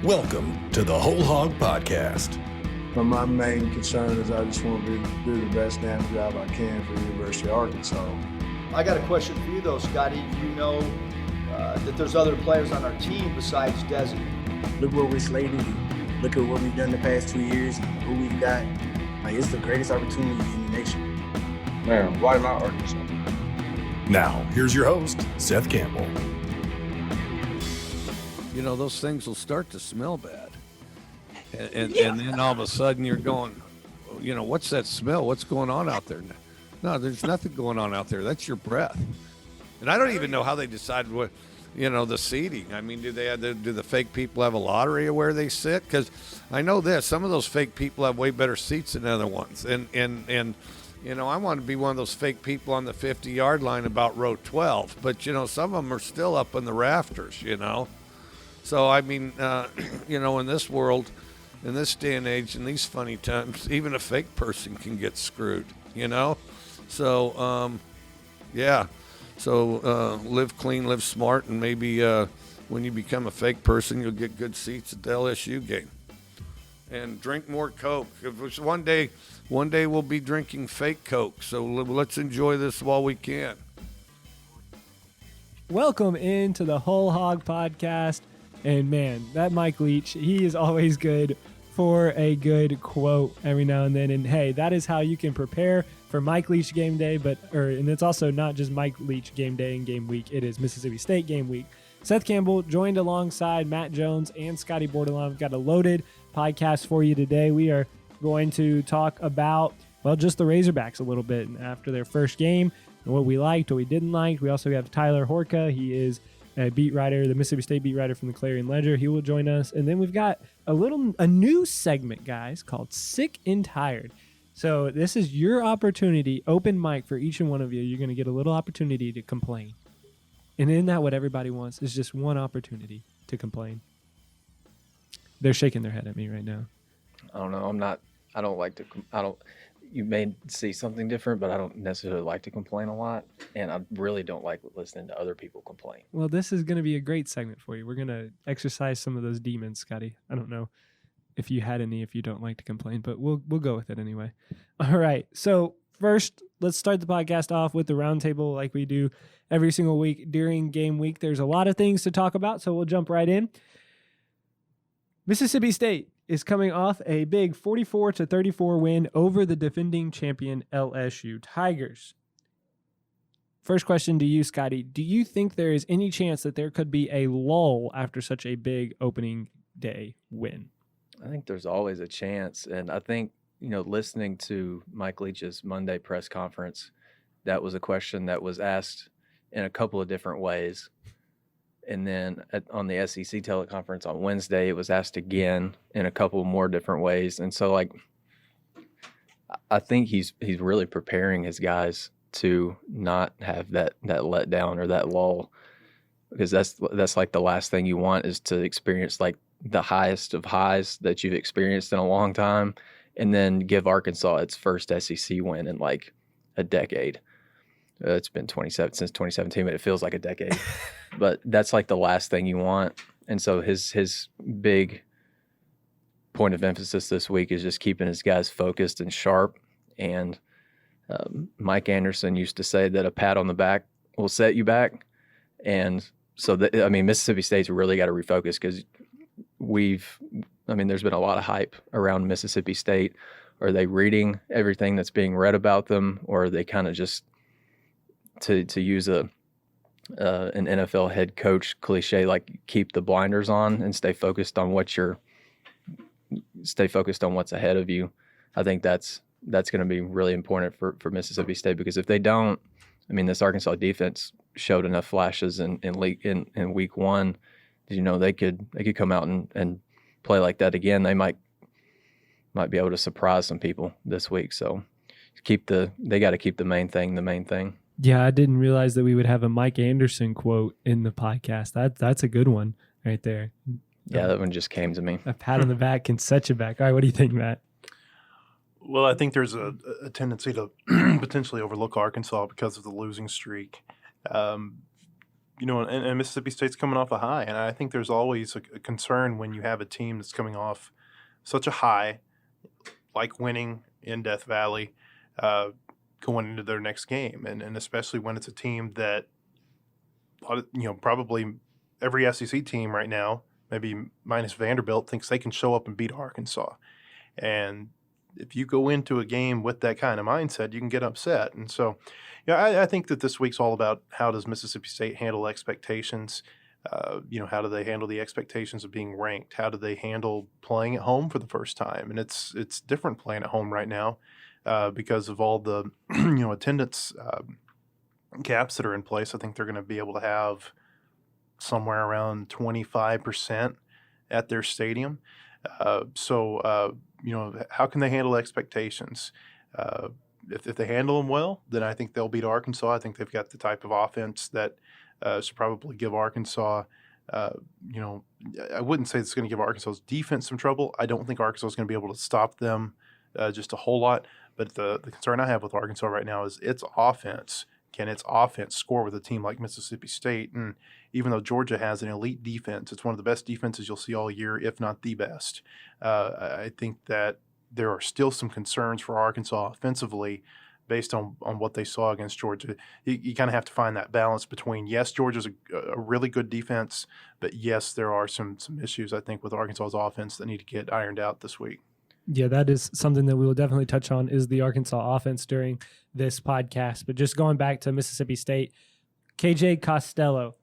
Welcome to the WholeHog Podcast. My main concern is I just want to do the best damn job I can for the University of Arkansas. I got a question for you though, Scotty. You know that there's other players on our team besides Desi. Look what we're slated to do. Look at what we've done the past 2 years and who we've got. Like, it's the greatest opportunity in the nation. Man, why not Arkansas? Now, here's your host, Seth Campbell. You know, those things will start to smell bad. And then all of a sudden you're going, you know, what's that smell? What's going on out there? No, there's nothing going on out there. That's your breath. And I don't even know how they decided what, you know, the seating. I mean, do the fake people have a lottery of where they sit? Because I know this, some of those fake people have way better seats than other ones. And you know, I want to be one of those fake people on the 50-yard line about row 12. But, you know, some of them are still up in the rafters, you know. So, I mean, you know, in this world, in this day and age, in these funny times, even a fake person can get screwed, you know? So, yeah. So live clean, live smart, and maybe when you become a fake person, you'll get good seats at the LSU game. And drink more Coke. If it's one day we'll be drinking fake Coke, so let's enjoy this while we can. Welcome into the WholeHog Podcast. And man, that Mike Leach, he is always good for a good quote every now and then. And hey, that is how you can prepare for Mike Leach game day. And it's also not just Mike Leach game day and game week. It is Mississippi State game week. Seth Campbell joined alongside Matt Jones and Scotty Bordelon. We've got a loaded podcast for you today. We are going to talk about, well, just the Razorbacks a little bit after their first game and what we liked, what we didn't like. We also have Tyler Horka. He is a beat writer, the Mississippi State beat writer from the Clarion Ledger. He will join us. And then we've got a new segment, guys, called Sick and Tired. So this is your opportunity, open mic for each and one of you. You're going to get a little opportunity to complain. And isn't that what everybody wants? Is just one opportunity to complain. They're shaking their head at me right now. I don't know. You may see something different, but I don't necessarily like to complain a lot. And I really don't like listening to other people complain. Well, this is going to be a great segment for you. We're going to exercise some of those demons, Scotty. I don't know if you had any, if you don't like to complain, but we'll go with it anyway. All right. So first, let's start the podcast off with the roundtable like we do every single week during game week. There's a lot of things to talk about, so we'll jump right in. Mississippi State is coming off a big 44-34 win over the defending champion LSU Tigers. First question to you, Scotty. Do you think there is any chance that there could be a lull after such a big opening day win? I think there's always a chance. And I think, you know, listening to Mike Leach's Monday press conference, that was a question that was asked in a couple of different ways. And then on the SEC teleconference on Wednesday, it was asked again in a couple more different ways. And so, like, I think he's really preparing his guys to not have that letdown or that lull, because that's like the last thing you want is to experience like the highest of highs that you've experienced in a long time, and then give Arkansas its first SEC win in like a decade. It's been since 2017, but it feels like a decade. But that's like the last thing you want. And so his big point of emphasis this week is just keeping his guys focused and sharp. And Mike Anderson used to say that a pat on the back will set you back. And so, Mississippi State's really got to refocus, because there's been a lot of hype around Mississippi State. Are they reading everything that's being read about them, or are they kind of just, to use an NFL head coach cliche, like keep the blinders on and stay focused on what's ahead of you? I think that's going to be really important for Mississippi State, because if they don't, this Arkansas defense showed enough flashes in week one. You know, they could come out and play like that again. They might be able to surprise some people this week. So they got to keep the main thing. Yeah, I didn't realize that we would have a Mike Anderson quote in the podcast. That's a good one right there. Yeah, that one just came to me. A pat on the back can set you back. All right, what do you think, Matt? Well, I think there's a tendency to potentially overlook Arkansas because of the losing streak. and Mississippi State's coming off a high, and I think there's always a concern when you have a team that's coming off such a high, like winning in Death Valley, going into their next game, and especially when it's a team that, probably every SEC team right now, maybe minus Vanderbilt, thinks they can show up and beat Arkansas. And if you go into a game with that kind of mindset, you can get upset. And so, I think that this week's all about how does Mississippi State handle expectations. How do they handle the expectations of being ranked? How do they handle playing at home for the first time? And it's different playing at home right now because of all the attendance caps that are in place. I think they're going to be able to have somewhere around 25% at their stadium. How can they handle expectations? If they handle them well, then I think they'll beat Arkansas. I think they've got the type of offense that should probably give Arkansas, I wouldn't say it's going to give Arkansas's defense some trouble. I don't think Arkansas is going to be able to stop them just a whole lot. But the concern I have with Arkansas right now is its offense. Can its offense score with a team like Mississippi State? And even though Georgia has an elite defense, it's one of the best defenses you'll see all year, if not the best. I think that there are still some concerns for Arkansas offensively based on what they saw against Georgia. You kind of have to find that balance between, yes, Georgia's a really good defense, but yes, there are some issues, I think, with Arkansas's offense that need to get ironed out this week. Yeah, that is something that we will definitely touch on, is the Arkansas offense during this podcast. But just going back to Mississippi State, KJ Costello,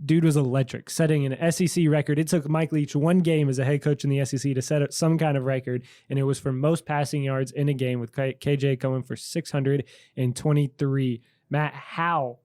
dude was electric, setting an SEC record. It took Mike Leach one game as a head coach in the SEC to set up some kind of record, and it was for most passing yards in a game, with KJ going for 623. Matt, how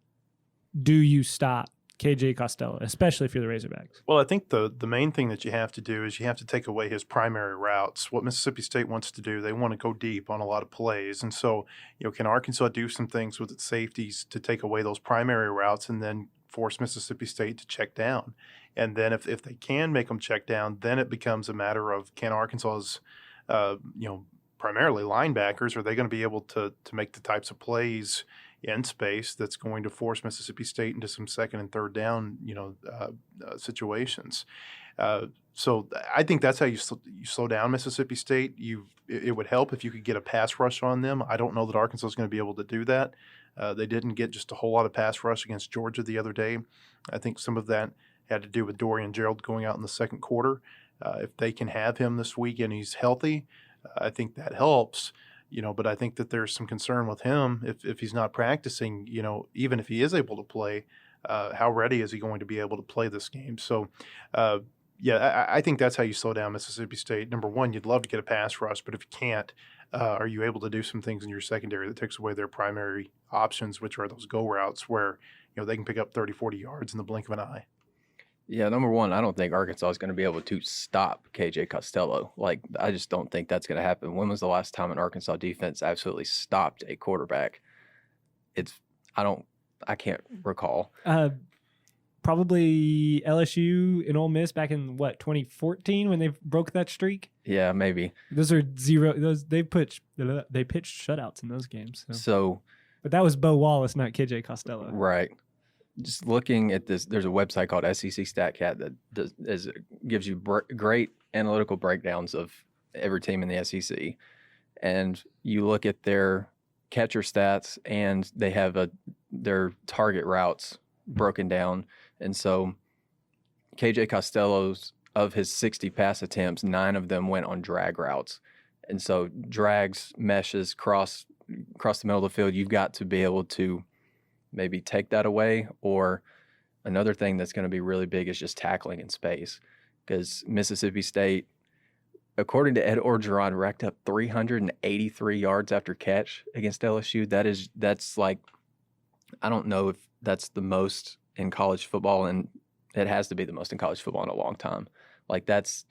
do you stop KJ Costello, especially if you're the Razorbacks? Well, I think the main thing that you have to do is you have to take away his primary routes. What Mississippi State wants to do, they want to go deep on a lot of plays. And so, can Arkansas do some things with its safeties to take away those primary routes and then force Mississippi State to check down? And then if they can make them check down, then it becomes a matter of, can Arkansas's, primarily linebackers, are they going to be able to make the types of plays in space that's going to force Mississippi State into some second and third down, situations. So I think that's how you slow down Mississippi State. It would help if you could get a pass rush on them. I don't know that Arkansas is going to be able to do that. They didn't get just a whole lot of pass rush against Georgia the other day. I think some of that had to do with Dorian Gerald going out in the second quarter. If they can have him this week and he's healthy, I think that helps. But I think that there's some concern with him if he's not practicing, even if he is able to play, how ready is he going to be able to play this game? So, I think that's how you slow down Mississippi State. Number one, you'd love to get a pass rush, but if you can't, are you able to do some things in your secondary that takes away their primary options, which are those go routes where, they can pick up 30, 40 yards in the blink of an eye? Yeah, number one, I don't think Arkansas is going to be able to stop KJ Costello. I just don't think that's going to happen. When was the last time an Arkansas defense absolutely stopped a quarterback? I can't recall. Probably LSU and Ole Miss back in 2014 when they broke that streak. Yeah, maybe. Those are they pitched shutouts in those games. So, but that was Bo Wallace, not KJ Costello. Right. Just looking at this, there's a website called SEC StatCat that gives you great analytical breakdowns of every team in the SEC. And you look at their catcher stats, and they have their target routes broken down. And so KJ Costello's, of his 60 pass attempts, 9 of them went on drag routes. And so drags, meshes, cross the middle of the field, you've got to be able to maybe take that away. Or another thing that's going to be really big is just tackling in space, because Mississippi State, according to Ed Orgeron, racked up 383 yards after catch against LSU. That's like, I don't know if that's the most in college football, and it has to be the most in college football in a long time. That's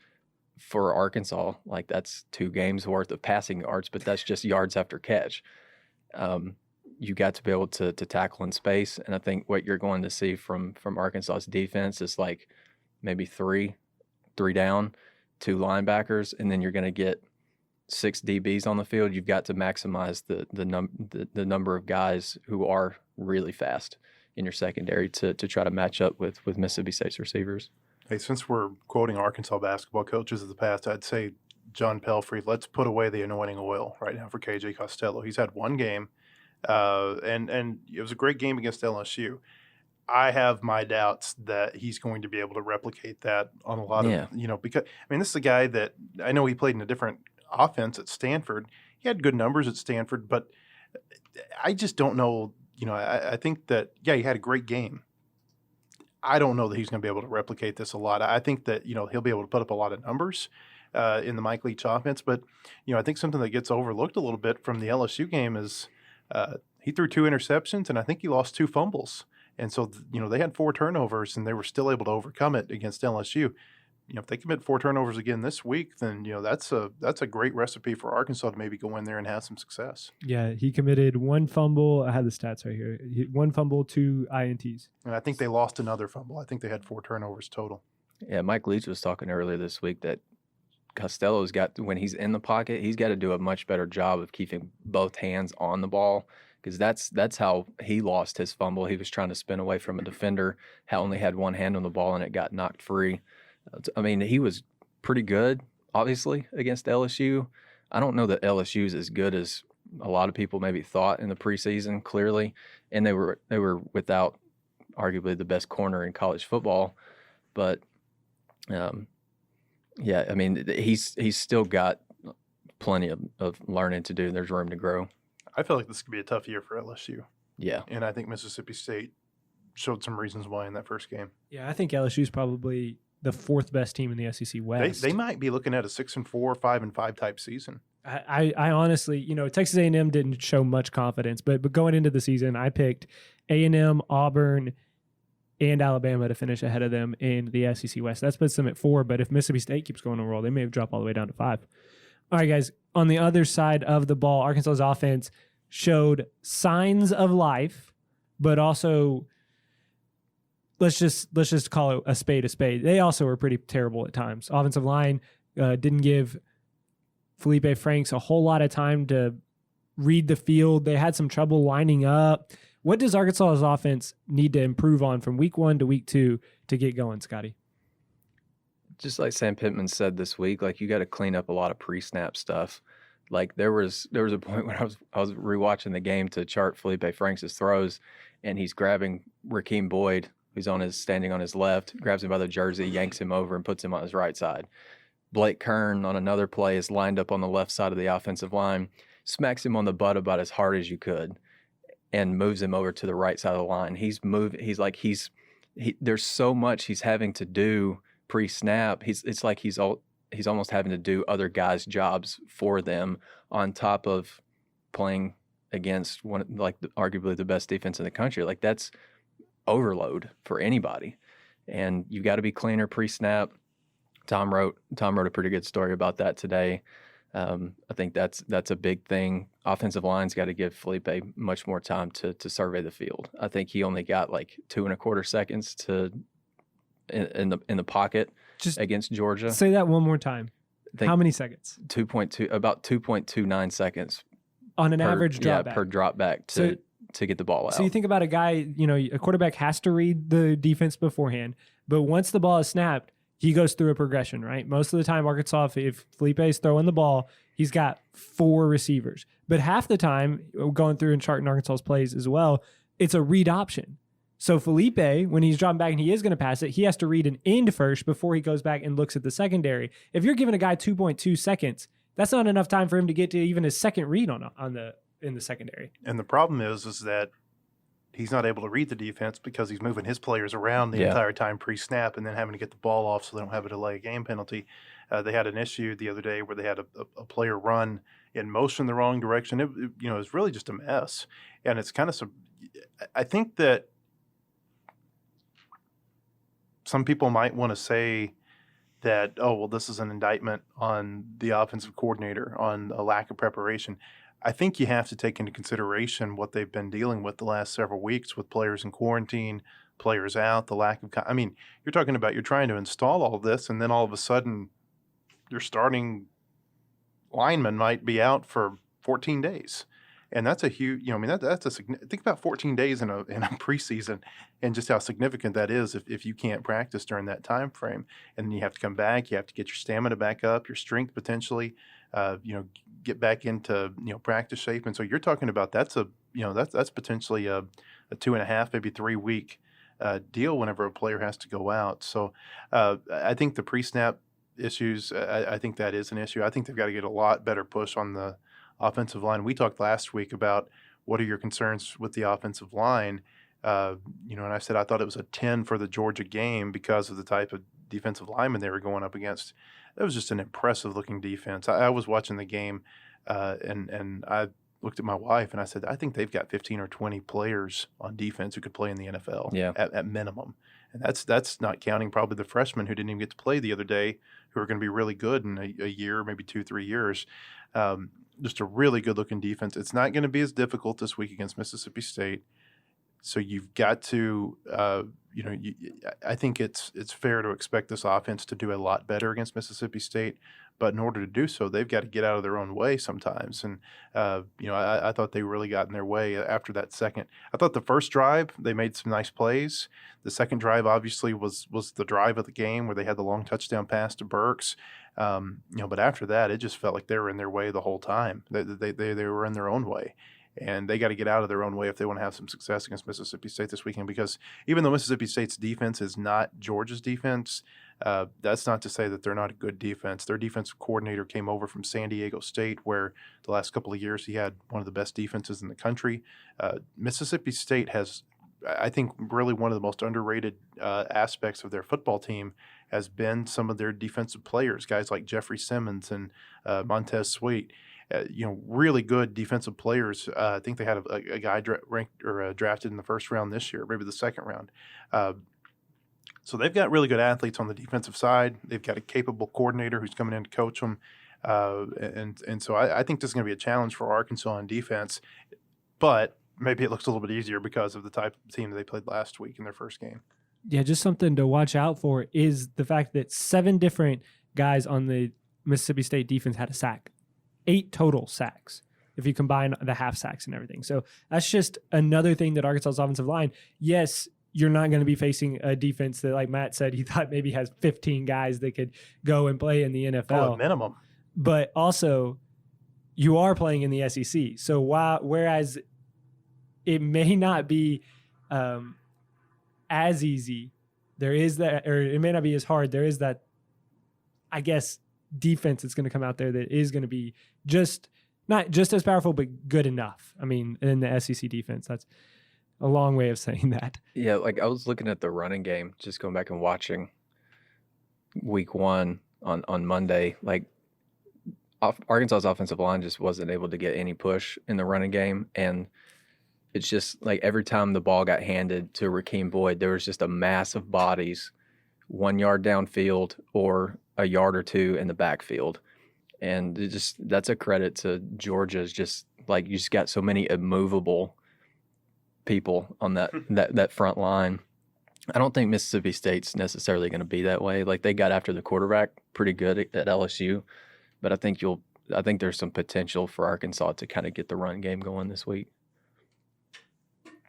for Arkansas, that's 2 games worth of passing yards, but that's just yards after catch. You got to be able to tackle in space. And I think what you're going to see from Arkansas's defense is maybe three down, 2 linebackers, and then you're going to get 6 DBs on the field. You've got to maximize the number of guys who are really fast. in your secondary to try to match up with Mississippi State's receivers. Hey, since we're quoting Arkansas basketball coaches of the past, I'd say John Pelfrey, let's put away the anointing oil right now for KJ Costello. He's had one game, and it was a great game against LSU. I have my doubts that he's going to be able to replicate that on a lot of, because, this is a guy that I know he played in a different offense at Stanford. He had good numbers at Stanford, but I just don't know, I think that, he had a great game. I don't know that he's going to be able to replicate this a lot. I think that, he'll be able to put up a lot of numbers in the Mike Leach offense. But, I think something that gets overlooked a little bit from the LSU game is he threw 2 interceptions, and I think he lost 2 fumbles. And so, they had 4 turnovers, and they were still able to overcome it against LSU. If they commit 4 turnovers again this week, then, that's a great recipe for Arkansas to maybe go in there and have some success. Yeah, he committed 1 fumble. I had the stats right here. 1 fumble, 2 INTs. And I think they lost another fumble. I think they had 4 turnovers total. Yeah, Mike Leach was talking earlier this week that Costello's got, when he's in the pocket, he's got to do a much better job of keeping both hands on the ball, because that's how he lost his fumble. He was trying to spin away from a defender, only had one hand on the ball, and it got knocked free. He was pretty good, obviously, against LSU. I don't know that LSU is as good as a lot of people maybe thought in the preseason, clearly, and they were without arguably the best corner in college football. But, he's still got plenty of learning to do. There's room to grow. I feel like this could be a tough year for LSU. Yeah. And I think Mississippi State showed some reasons why in that first game. Yeah, I think LSU is probably the 4th best team in the SEC West. They might be looking at a 6-4, 5-5 type season. I honestly, Texas A&M didn't show much confidence, but going into the season, I picked A&M, Auburn, and Alabama to finish ahead of them in the SEC West. That puts them at 4, but if Mississippi State keeps going on a roll, they may have dropped all the way down to 5. All right, guys, on the other side of the ball, Arkansas's offense showed signs of life, but also let's just call it a spade a spade. They also were pretty terrible at times. Offensive line didn't give Felipe Franks a whole lot of time to read the field. They had some trouble lining up. What does Arkansas's offense need to improve on from week 1 to week 2 to get going, Scotty? Just like Sam Pittman said this week, you got to clean up a lot of pre-snap stuff. There was a point when I was rewatching the game to chart Felipe Franks' throws, and he's grabbing Rakeem Boyd, who's standing on his left, grabs him by the jersey, yanks him over, and puts him on his right side. Blake Kern on another play is lined up on the left side of the offensive line, smacks him on the butt about as hard as you could, and moves him over to the right side of the line. There's so much he's having to do pre-snap. It's like he's almost having to do other guys' jobs for them on top of playing against arguably the best defense in the country. That's overload for anybody, and you got to be cleaner pre-snap. Tom wrote a pretty good story about that today. I think that's a big thing. Offensive line's got to give Felipe much more time to survey the field. I think he only got 2.25 seconds in the pocket just against Georgia. Say that one more time. How many seconds? About 2.29 seconds on an average drop back. Per drop back to get the ball out. So you think about a guy, a quarterback has to read the defense beforehand, but once the ball is snapped, he goes through a progression, right? Most of the time, Arkansas, if Felipe is throwing the ball, he's got 4 receivers. But half the time, going through and charting Arkansas's plays as well, it's a read option. So Felipe, when he's dropping back and he is going to pass it, he has to read an end first before he goes back and looks at the secondary. If you're giving a guy 2.2 seconds, that's not enough time for him to get to even his second read in the secondary. And the problem is that he's not able to read the defense because he's moving his players around the entire time pre-snap and then having to get the ball off so they don't have a delay game penalty. They had an issue the other day where they had a player run in motion the wrong direction. It was really just a mess. And it's kind of I think that some people might want to say that, this is an indictment on the offensive coordinator, on a lack of preparation. I think you have to take into consideration what they've been dealing with the last several weeks with players in quarantine, players out, the lack of you're talking about you're trying to install all this, and then all of a sudden your starting lineman might be out for 14 days. And that's a huge, think about 14 days in a preseason and just how significant that is if you can't practice during that time frame. And then you have to come back, you have to get your stamina back up, your strength potentially, get back into, practice shape. And so you're talking about that's potentially a 2.5, maybe 3 week deal whenever a player has to go out. So I think the pre-snap issues, I think that is an issue. I think they've got to get a lot better push on the offensive line. We talked last week about what are your concerns with the offensive line. And I said I thought it was a 10 for the Georgia game because of the type of defensive lineman they were going up against. That was just an impressive looking defense. I was watching the game and I looked at my wife and I said, I think they've got 15 or 20 players on defense who could play in the NFL at minimum. And that's not counting probably the freshmen who didn't even get to play the other day, who are going to be really good in a year, maybe 2-3 years. Just a really good-looking defense. It's not going to be as difficult this week against Mississippi State. So you've got to, I think it's fair to expect this offense to do a lot better against Mississippi State. But in order to do so, they've got to get out of their own way sometimes. And, I thought they really got in their way after that second. I thought the first drive, they made some nice plays. The second drive, obviously, was the drive of the game where they had the long touchdown pass to Burks. But after that, it just felt like they were in their way the whole time. They were in their own way. And they got to get out of their own way if they want to have some success against Mississippi State this weekend, because even though Mississippi State's defense is not Georgia's defense, that's not to say that they're not a good defense. Their defensive coordinator came over from San Diego State, where the last couple of years he had one of the best defenses in the country. Mississippi State has, I think, really one of the most underrated aspects of their football team has been some of their defensive players, guys like Jeffrey Simmons and Montez Sweat. Really good defensive players. I think they had a guy drafted in the first round this year, maybe the second round. So they've got really good athletes on the defensive side. They've got a capable coordinator who's coming in to coach them. And so I think this is going to be a challenge for Arkansas on defense. But maybe it looks a little bit easier because of the type of team that they played last week in their first game. Yeah, just something to watch out for is the fact that 7 different guys on the Mississippi State defense had a sack. 8 total sacks if you combine the half sacks and everything. So that's just another thing that Arkansas's offensive line, yes, you're not going to be facing a defense that, like Matt said, he thought maybe has 15 guys that could go and play in the NFL. At minimum. But also, you are playing in the SEC. So whereas it may not be as easy, there is that, or it may not be as hard, there is that, I guess, defense that's going to come out there that is going to be not just as powerful, but good enough. I mean, in the SEC defense, that's a long way of saying that. Yeah, like I was looking at the running game, just going back and watching week 1 on Monday. Like Arkansas's offensive line just wasn't able to get any push in the running game, and it's just like every time the ball got handed to Rakeem Boyd, there was just a mass of bodies 1 yard downfield or a yard or 2 in the backfield. And that's a credit to Georgia's, just like you just got so many immovable people on that front line. I don't think Mississippi State's necessarily going to be that way. Like they got after the quarterback pretty good at LSU, but I think there's some potential for Arkansas to kind of get the run game going this week.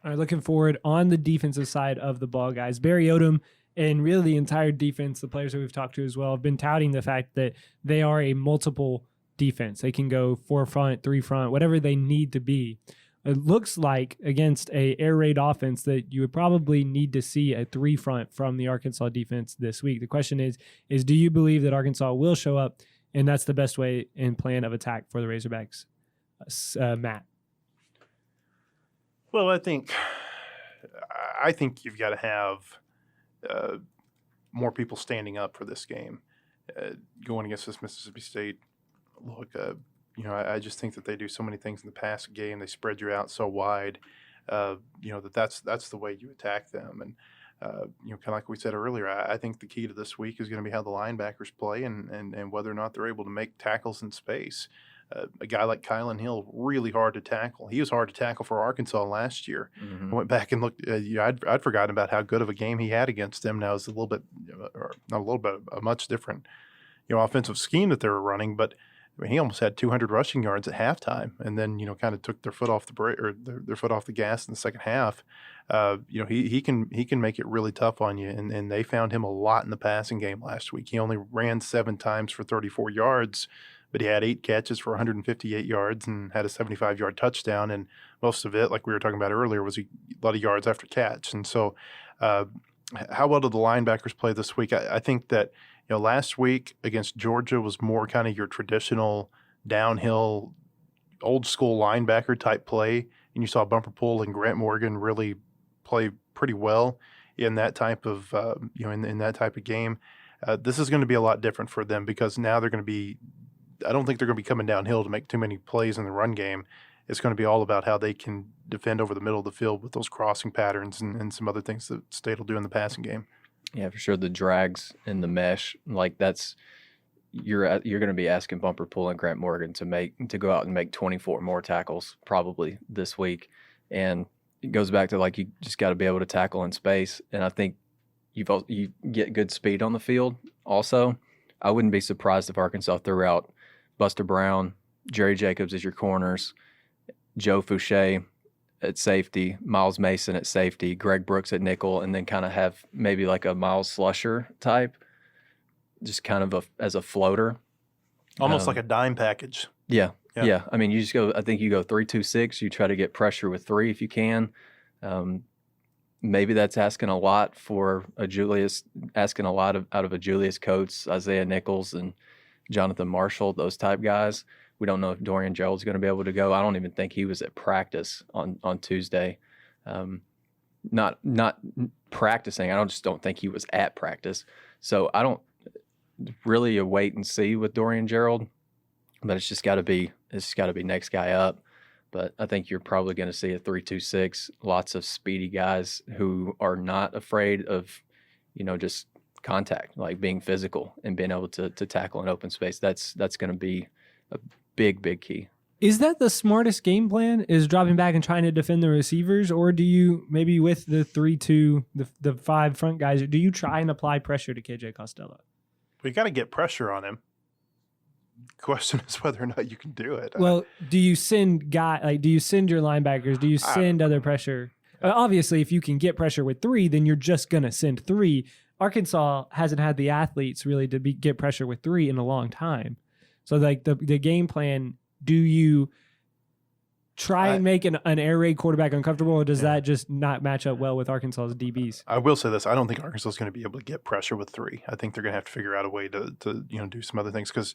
All right, looking forward on the defensive side of the ball, guys. Barry Odom and really the entire defense, the players that we've talked to as well, have been touting the fact that they are a multiple defense. They can go 4 front, 3 front, whatever they need to be. It looks like against a air raid offense that you would probably need to see a 3 front from the Arkansas defense this week. The question is do you believe that Arkansas will show up and that's the best way and plan of attack for the Razorbacks? Matt. Well, I think you've got to have more people standing up for this game going against this Mississippi State. Look, I just think that they do so many things in the passing game. They spread you out so wide, that's the way you attack them. And kind of like we said earlier, I think the key to this week is going to be how the linebackers play and whether or not they're able to make tackles in space. A guy like Kylan Hill, really hard to tackle. He was hard to tackle for Arkansas last year. Mm-hmm. I went back and looked. I'd forgotten about how good of a game he had against them. Now it's a much different, offensive scheme that they were running. But I mean, he almost had 200 rushing yards at halftime, and then kind of took their foot off the brake or their foot off the gas in the second half. He can make it really tough on you, and they found him a lot in the passing game last week. He only ran 7 times for 34 yards, but he had 8 catches for 158 yards and had a 75-yard touchdown, and most of it, like we were talking about earlier, was a lot of yards after catch. And so, how well did the linebackers play this week? I think that last week against Georgia was more kind of your traditional downhill, old school linebacker type play, and you saw Bumper Pool and Grant Morgan really play pretty well in that type of in that type of game. This is going to be a lot different for them because now they're going to be. I don't think they're going to be coming downhill to make too many plays in the run game. It's going to be all about how they can defend over the middle of the field with those crossing patterns and some other things that State will do in the passing game. Yeah, for sure. The drags and the mesh, like that's you're going to be asking Bumper Pool and Grant Morgan to go out and make 24 more tackles probably this week, and it goes back to like you just got to be able to tackle in space. And I think you get good speed on the field. Also, I wouldn't be surprised if Arkansas threw out Buster Brown, Jerry Jacobs as your corners, Joe Fouché at safety, Miles Mason at safety, Greg Brooks at nickel, and then kind of have maybe like a Miles Slusher type, just kind of as a floater. Almost like a dime package. Yeah. I mean, I think you go 3-2-6. You try to get pressure with 3 if you can. Maybe that's asking a lot for asking a lot out of a Julius Coates, Isaiah Nichols, and Jonathan Marshall, those type guys. We don't know if Dorian Gerald's going to be able to go. I don't even think he was at practice on Tuesday. Not practicing. I just don't think he was at practice. So I don't really a wait and see with Dorian Gerald, but it's just got to be next guy up. But I think you're probably going to see a 3-2-6, lots of speedy guys who are not afraid of, just contact, like being physical and being able to tackle in open space. That's going to be a big key. Is that the smartest game plan, is dropping back and trying to defend the receivers? Or do you, maybe with the 3-2, the 5 front guys, do you try and apply pressure to KJ Costello? We got to get pressure on him. The question is whether or not you can do it. Well, do you send do you send your linebackers? Do you send other pressure? Obviously, if you can get pressure with 3, then you're just going to send 3. Arkansas hasn't had the athletes really to get pressure with 3 in a long time. So like the game plan, do you try and make an air raid quarterback uncomfortable, or does that just not match up well with Arkansas's DBs? I will say this. I don't think Arkansas is going to be able to get pressure with 3. I think they're going to have to figure out a way to do some other things because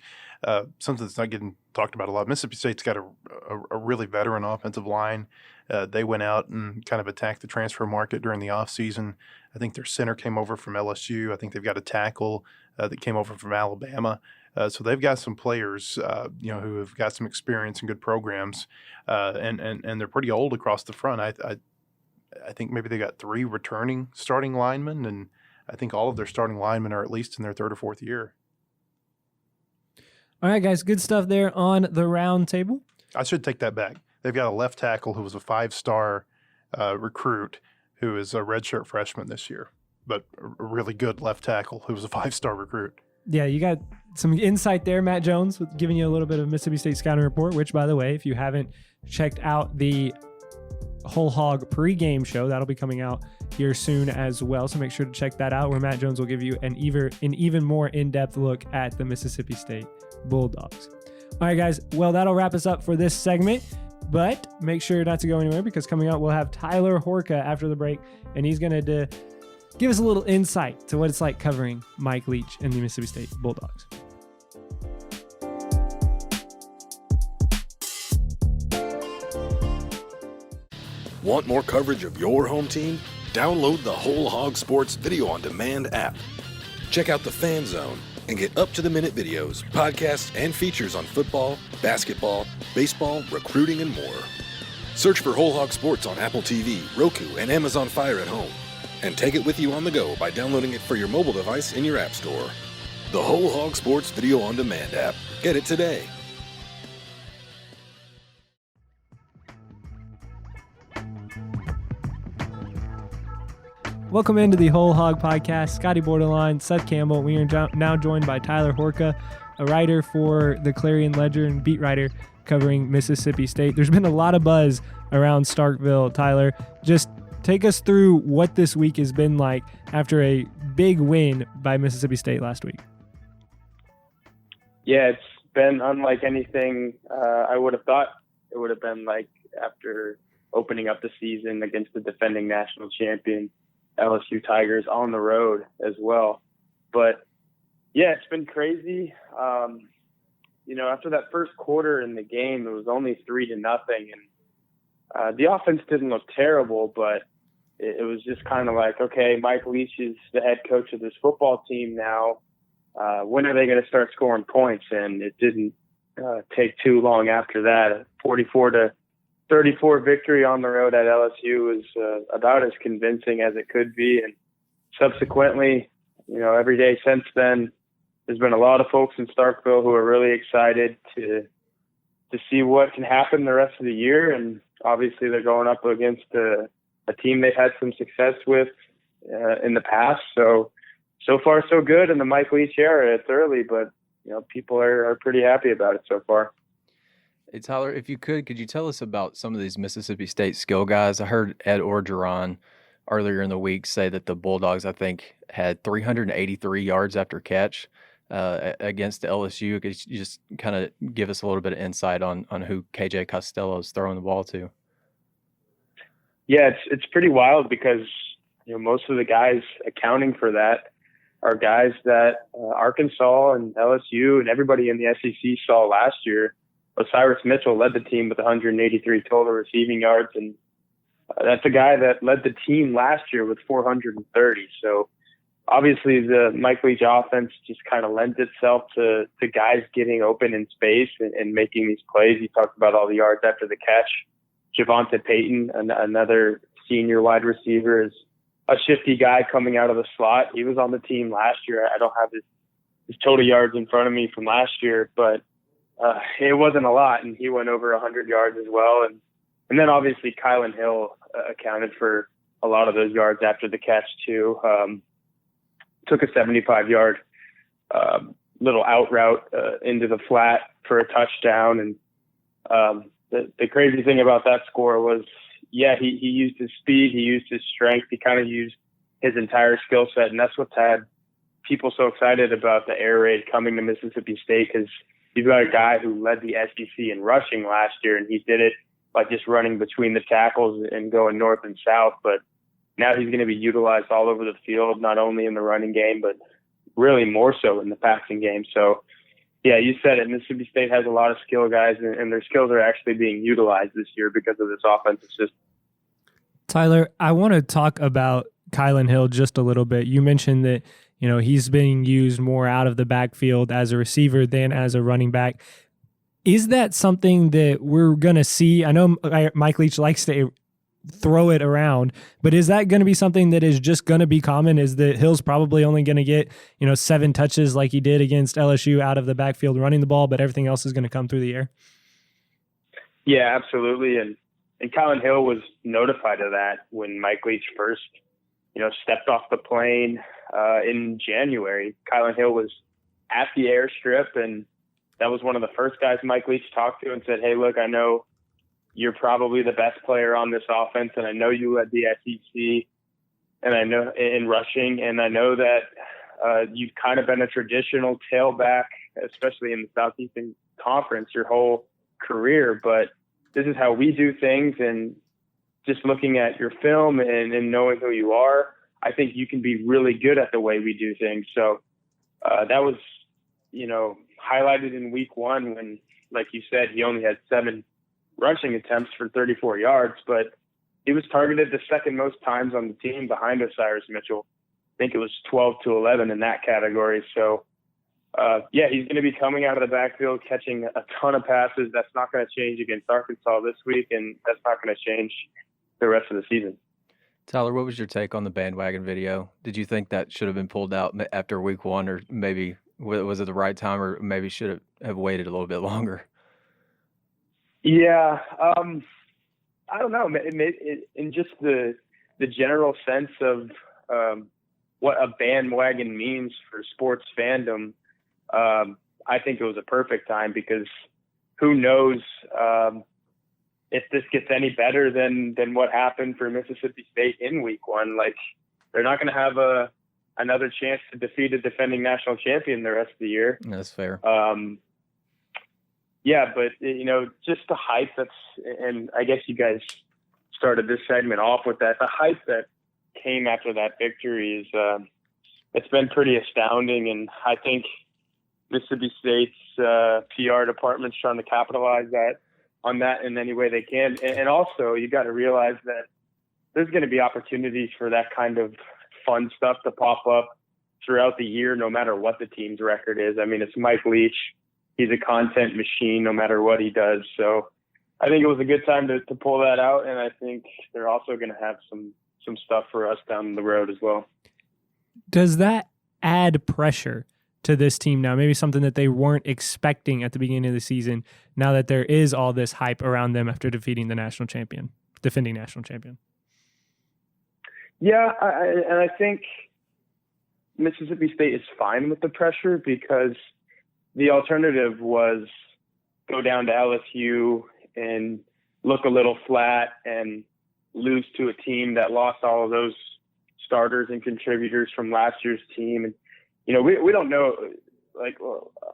something that's not getting talked about a lot. Mississippi State's got a really veteran offensive line. They went out and kind of attacked the transfer market during the offseason. I think their center came over from LSU. I think they've got a tackle that came over from Alabama. So they've got some players, who have got some experience and good programs, and they're pretty old across the front. I think maybe they got 3 returning starting linemen, and I think all of their starting linemen are at least in their 3rd or 4th year. All right, guys, good stuff there on the round table. I should take that back. They've got a left tackle who was a 5-star recruit who is a redshirt freshman this year, but a really good left tackle who was a 5-star recruit. Yeah, you got some insight there, Matt Jones, with giving you a little bit of Mississippi State scouting report, which, by the way, if you haven't checked out the Whole Hog pregame show, that'll be coming out here soon as well. So make sure to check that out, where Matt Jones will give you an even more in-depth look at the Mississippi State Bulldogs. All right, guys. Well, that'll wrap us up for this segment. But make sure not to go anywhere, because coming up, we'll have Tyler Horka after the break, and he's going to give us a little insight to what it's like covering Mike Leach and the Mississippi State Bulldogs. Want more coverage of your home team? Download the Whole Hog Sports Video on Demand app. Check out the Fan Zone and get up-to-the-minute videos, podcasts, and features on football, basketball, baseball, recruiting, and more. Search for Whole Hog Sports on Apple TV, Roku, and Amazon Fire at home. And take it with you on the go by downloading it for your mobile device in your app store. The Whole Hog Sports Video on Demand app. Get it today. Welcome into the Whole Hog Podcast. Scotty Borderline, Seth Campbell. We are now joined by Tyler Horka. a writer for the Clarion Ledger and beat writer covering Mississippi State. There's been a lot of buzz around Starkville. Tyler, just take us through what this week has been like after a big win by Mississippi State last week. Yeah, it's been unlike anything I would have thought it would have been like after opening up the season against the defending national champion LSU Tigers on the road as well. But yeah, it's been crazy. After that first quarter in the game, it was only 3-0, and the offense didn't look terrible, but it was just kind of like, okay, Mike Leach is the head coach of this football team now. When are they going to start scoring points? And it didn't take too long after that. 44-34 victory on the road at LSU was about as convincing as it could be. And subsequently, every day since then, there's been a lot of folks in Starkville who are really excited to see what can happen the rest of the year. And obviously they're going up against a team they've had some success with in the past. So far so good in the Mike Leach era. It's early, but people are pretty happy about it so far. Hey, Tyler, if you could you tell us about some of these Mississippi State skill guys? I heard Ed Orgeron earlier in the week say that the Bulldogs, I think, had 383 yards after catch against LSU. Could you just kind of give us a little bit of insight on who KJ Costello is throwing the ball to? Yeah, it's pretty wild because most of the guys accounting for that are guys that Arkansas and LSU and everybody in the SEC saw last year. Osiris Mitchell led the team with 183 total receiving yards, and that's a guy that led the team last year with 430. So obviously the Mike Leach offense just kind of lends itself to guys getting open in space and making these plays. He talked about all the yards after the catch. Javonte Payton, another senior wide receiver, is a shifty guy coming out of the slot. He was on the team last year. I don't have his total yards in front of me from last year, but it wasn't a lot, and he went over 100 yards as well. And then obviously Kylan Hill accounted for a lot of those yards after the catch too. Took a 75-yard little out route into the flat for a touchdown. And the crazy thing about that score was, yeah, he used his speed, he used his strength, he kind of used his entire skill set, and that's what's had people so excited about the air raid coming to Mississippi State, because you've got a guy who led the SEC in rushing last year, and he did it by just running between the tackles and going north and south. But now he's going to be utilized all over the field, not only in the running game, but really more so in the passing game. So, yeah, you said it. Mississippi State has a lot of skill guys, and their skills are actually being utilized this year because of this offensive system. Tyler, I want to talk about Kylan Hill just a little bit. You mentioned that he's being used more out of the backfield as a receiver than as a running back. Is that something that we're going to see? I know Mike Leach likes to throw it around, but is that going to be something that is just going to be common? Is that Hill's probably only going to get 7 touches like he did against LSU out of the backfield running the ball, but everything else is going to come through the air? Yeah, absolutely. And Kylan Hill was notified of that when Mike Leach first stepped off the plane in January. Kylan Hill was at the airstrip, and that was one of the first guys Mike Leach talked to and said, hey, look, I know you're probably the best player on this offense, and I know you led the SEC, and I know in rushing, and I know that you've kind of been a traditional tailback, especially in the Southeastern Conference, your whole career, but this is how we do things, and just looking at your film and knowing who you are, I think you can be really good at the way we do things. So that was, highlighted in week 1 when, like you said, he only had 7 rushing attempts for 34 yards, but he was targeted the second most times on the team behind Osiris Mitchell. I think it was 12 to 11 in that category. So, he's going to be coming out of the backfield, catching a ton of passes. That's not going to change against Arkansas this week, and that's not going to change the rest of the season. Tyler, what was your take on the bandwagon video? Did you think that should have been pulled out after week 1, or maybe was it the right time, or maybe should have waited a little bit longer? Yeah, I don't know. In just the general sense of what a bandwagon means for sports fandom, I think it was a perfect time because who knows if this gets any better than what happened for Mississippi State in week 1. Like, they're not going to have another chance to defeat a defending national champion the rest of the year. That's fair. Yeah, but, just the hype and I guess you guys started this segment off with that. The hype that came after that victory is it's been pretty astounding, and I think Mississippi State's PR department's trying to capitalize on that in any way they can. And also, you got to realize that there's going to be opportunities for that kind of fun stuff to pop up throughout the year, no matter what the team's record is. I mean, it's Mike Leach. He's a content machine no matter what he does. So I think it was a good time to pull that out, and I think they're also going to have some stuff for us down the road as well. Does that add pressure to this team now? Maybe something that they weren't expecting at the beginning of the season, now that there is all this hype around them after defending national champion. Yeah, and I think Mississippi State is fine with the pressure because the alternative was go down to LSU and look a little flat and lose to a team that lost all of those starters and contributors from last year's team. And, we don't know,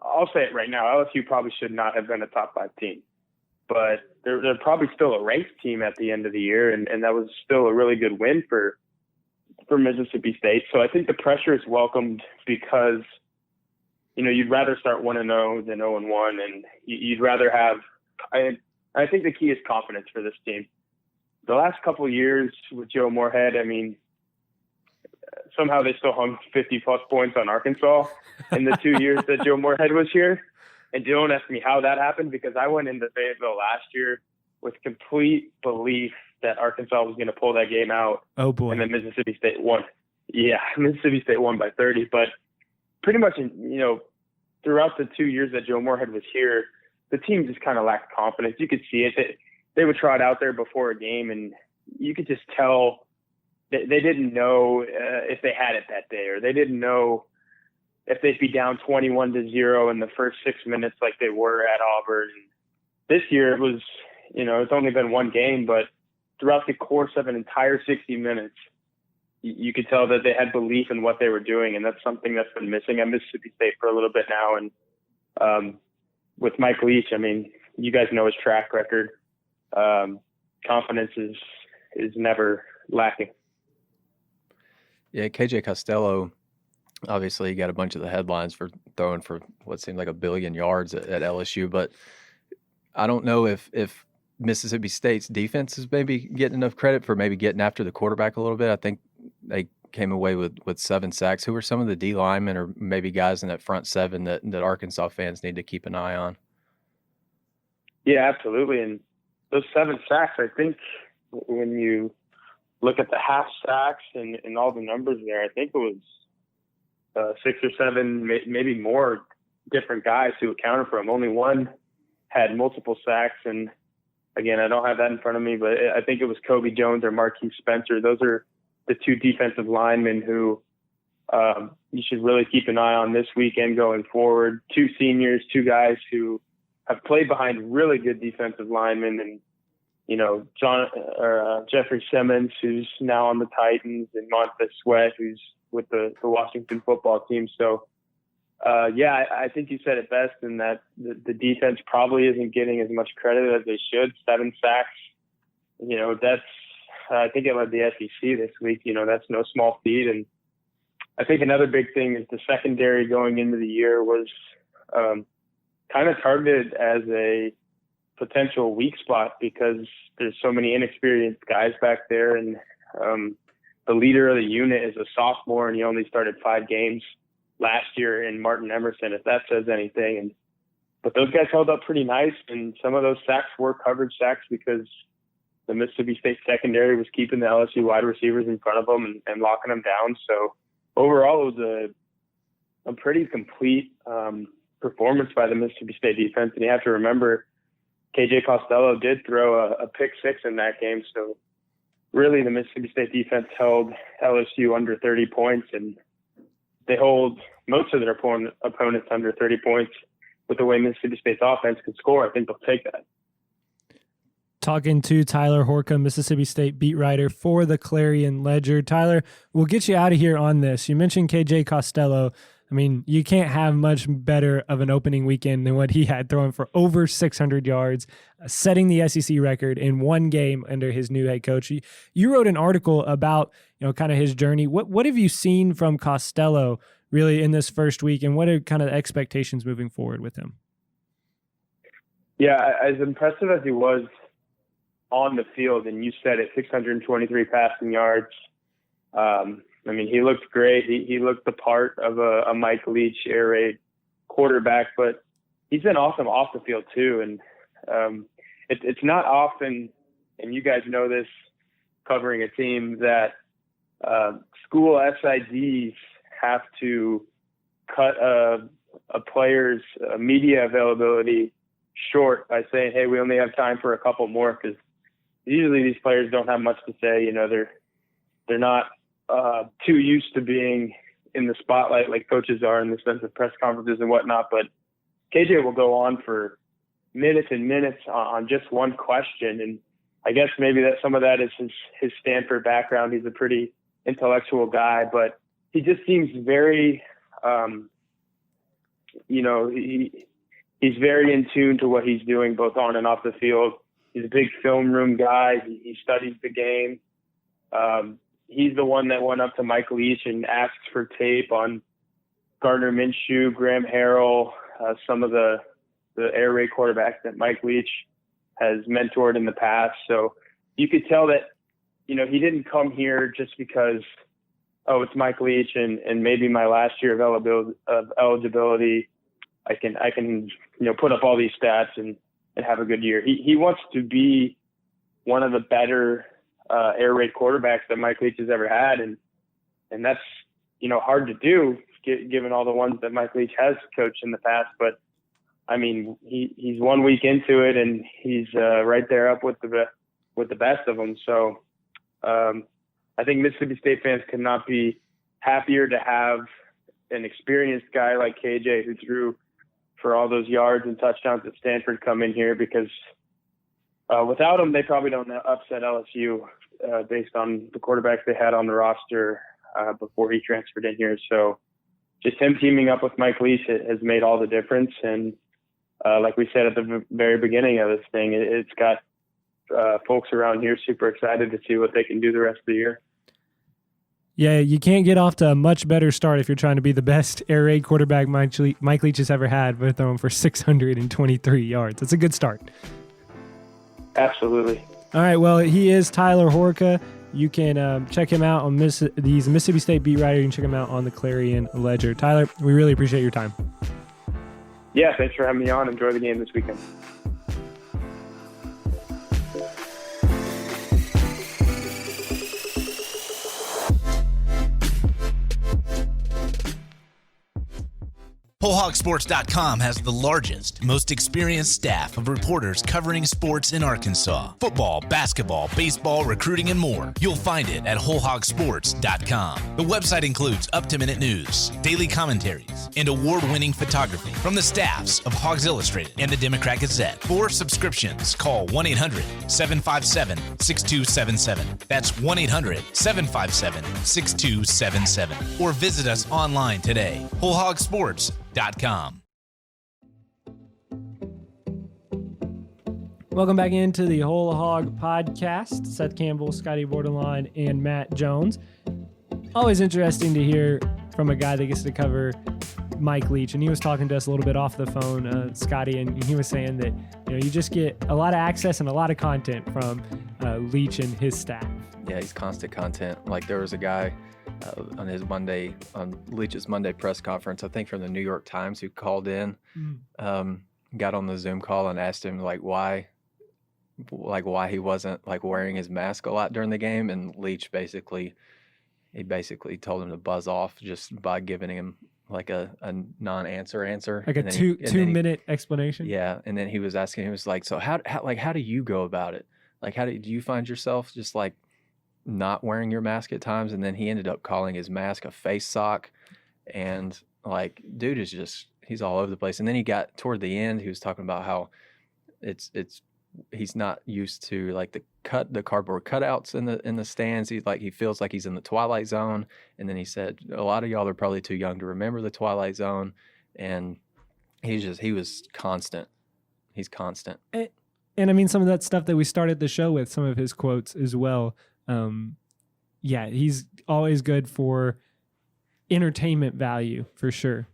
I'll say it right now, LSU probably should not have been a top 5 team, but they're probably still a ranked team at the end of the year. And that was still a really good win for Mississippi State. So I think the pressure is welcomed because, you'd rather start 1-0 than 0-1. And you'd rather have, I think the key is confidence for this team. The last couple of years with Joe Moorhead, I mean, somehow they still hung 50-plus points on Arkansas in the 2 years that Joe Moorhead was here. And don't ask me how that happened because I went into Fayetteville last year with complete belief that Arkansas was going to pull that game out. Oh, boy. And then Mississippi State won. Yeah, Mississippi State won by 30. But pretty much, throughout the 2 years that Joe Moorhead was here, the team just kind of lacked confidence. You could see it. They would trot out there before a game, and you could just tell they didn't know if they had it that day, or they didn't know if they'd be down 21-0 in the first 6 minutes like they were at Auburn. This year it was, it's only been one game, but throughout the course of an entire 60 minutes, you could tell that they had belief in what they were doing, and that's something that's been missing at Mississippi State for a little bit now. And with Mike Leach, I mean, you guys know his track record. Confidence is never lacking. Yeah, KJ Costello, obviously he got a bunch of the headlines for throwing for what seemed like 1 billion yards at LSU, but I don't know if Mississippi State's defense is maybe getting enough credit for maybe getting after the quarterback a little bit. I think they came away with 7 sacks. Who are some of the D linemen or maybe guys in that front 7 that Arkansas fans need to keep an eye on? Yeah, absolutely. And those 7 sacks, I think when you look at the half sacks and all the numbers there, I think it was 6 or 7, maybe more different guys who accounted for them. Only one had multiple sacks. And again, I don't have that in front of me, but I think it was Kobe Jones or Marquise Spencer. Those are the 2 defensive linemen who you should really keep an eye on this weekend going forward. 2 seniors, 2 guys who have played behind really good defensive linemen, and Jeffrey Simmons, who's now on the Titans, and Montez Sweat, who's with the Washington football team. So, I think you said it best in that the defense probably isn't getting as much credit as they should. 7 sacks, that's I think it led the SEC this week. That's no small feat. And I think another big thing is the secondary going into the year was kind of targeted as a potential weak spot because there's so many inexperienced guys back there, and the leader of the unit is a sophomore, and he only started 5 games last year in Martin Emerson, if that says anything. But those guys held up pretty nice, and some of those sacks were coverage sacks because the Mississippi State secondary was keeping the LSU wide receivers in front of them and locking them down. So overall, it was a pretty complete performance by the Mississippi State defense. And you have to remember, KJ Costello did throw a pick 6 in that game. So really the Mississippi State defense held LSU under 30 points, and they hold most of their opponents under 30 points with the way Mississippi State's offense can score, I think they'll take that. Talking to Tyler Horka, Mississippi State beat writer for the Clarion Ledger. Tyler, we'll get you out of here on this. You mentioned KJ Costello. I mean, you can't have much better of an opening weekend than what he had, throwing for over 600 yards, setting the SEC record in one game under his new head coach. You wrote an article about, kind of his journey. What have you seen from Costello really in this first week, and what are kind of the expectations moving forward with him? Yeah, as impressive as he was on the field, and you said it, 623 passing yards. I mean, he looked great. He looked the part of a Mike Leach air raid quarterback, but he's been awesome off the field too. And it's not often, and you guys know this covering a team, that school SIDs have to cut a player's media availability short by saying, hey, we only have time for a couple more, because usually these players don't have much to say. They're not too used to being in the spotlight like coaches are in the sense of press conferences and whatnot. But KJ will go on for minutes and minutes on just one question. And I guess maybe that some of that is his Stanford background. He's a pretty intellectual guy, but he just seems very, he's very in tune to what he's doing both on and off the field. He's a big film room guy. He studies the game. He's the one that went up to Mike Leach and asked for tape on Gardner Minshew, Graham Harrell, some of the air raid quarterbacks that Mike Leach has mentored in the past. So you could tell that, he didn't come here just because, it's Mike Leach and maybe my last year of eligibility, I can put up all these stats and have a good year. He wants to be one of the better air raid quarterbacks that Mike Leach has ever had, and that's hard to do given all the ones that Mike Leach has coached in the past. But I mean, he's 1 week into it, and he's right there up with the best of them. So I think Mississippi State fans could not be happier to have an experienced guy like KJ, who threw for all those yards and touchdowns at Stanford, come in here, because without him, they probably don't upset LSU based on the quarterbacks they had on the roster before he transferred in here. So just him teaming up with Mike Leach has made all the difference. And like we said at the very beginning of this thing, it's got folks around here super excited to see what they can do the rest of the year. Yeah, you can't get off to a much better start if you're trying to be the best air raid quarterback Mike Leach has ever had, by throwing for 623 yards. That's a good start. Absolutely. All right, well, he is Tyler Horka. You can check him out on he's a Mississippi State beat writer. You can check him out on the Clarion Ledger. Tyler, we really appreciate your time. Yeah, thanks for having me on. Enjoy the game this weekend. WholeHogSports.com has the largest, most experienced staff of reporters covering sports in Arkansas. Football, basketball, baseball, recruiting, and more. You'll find it at WholeHogSports.com. The website includes up-to-minute news, daily commentaries, and award-winning photography from the staffs of Hogs Illustrated and the Democrat Gazette. For subscriptions, call 1-800-757-6277. That's 1-800-757-6277. Or visit us online today. WholeHogSports.com. Welcome back into the Whole Hog Podcast. Seth Campbell, Scotty Borderline, and Matt Jones. Always interesting to hear from a guy that gets to cover Mike Leach, and he was talking to us a little bit off the phone, Scotty, and he was saying that you just get a lot of access and a lot of content from Leach and his staff. Yeah, he's constant content. Like there was a guy on Leach's Monday press conference, I think from the New York Times, who called in, got on the Zoom call and asked him why he wasn't wearing his mask a lot during the game, and Leach basically told him to buzz off just by giving him a non-answer, like a two-minute explanation. Yeah, and then he was asking, he was like, so how do you go about it? Do you find yourself just not wearing your mask at times? And then he ended up calling his mask a face sock, and dude is he's all over the place. And then he got toward the end, he was talking about how he's not used to like the cardboard cutouts in the stands. He feels like he's in the Twilight Zone. And then he said, a lot of y'all are probably too young to remember the Twilight Zone. And he was constant. He's constant. And I mean, some of that stuff that we started the show with, some of his quotes as well. Yeah, he's always good for entertainment value for sure.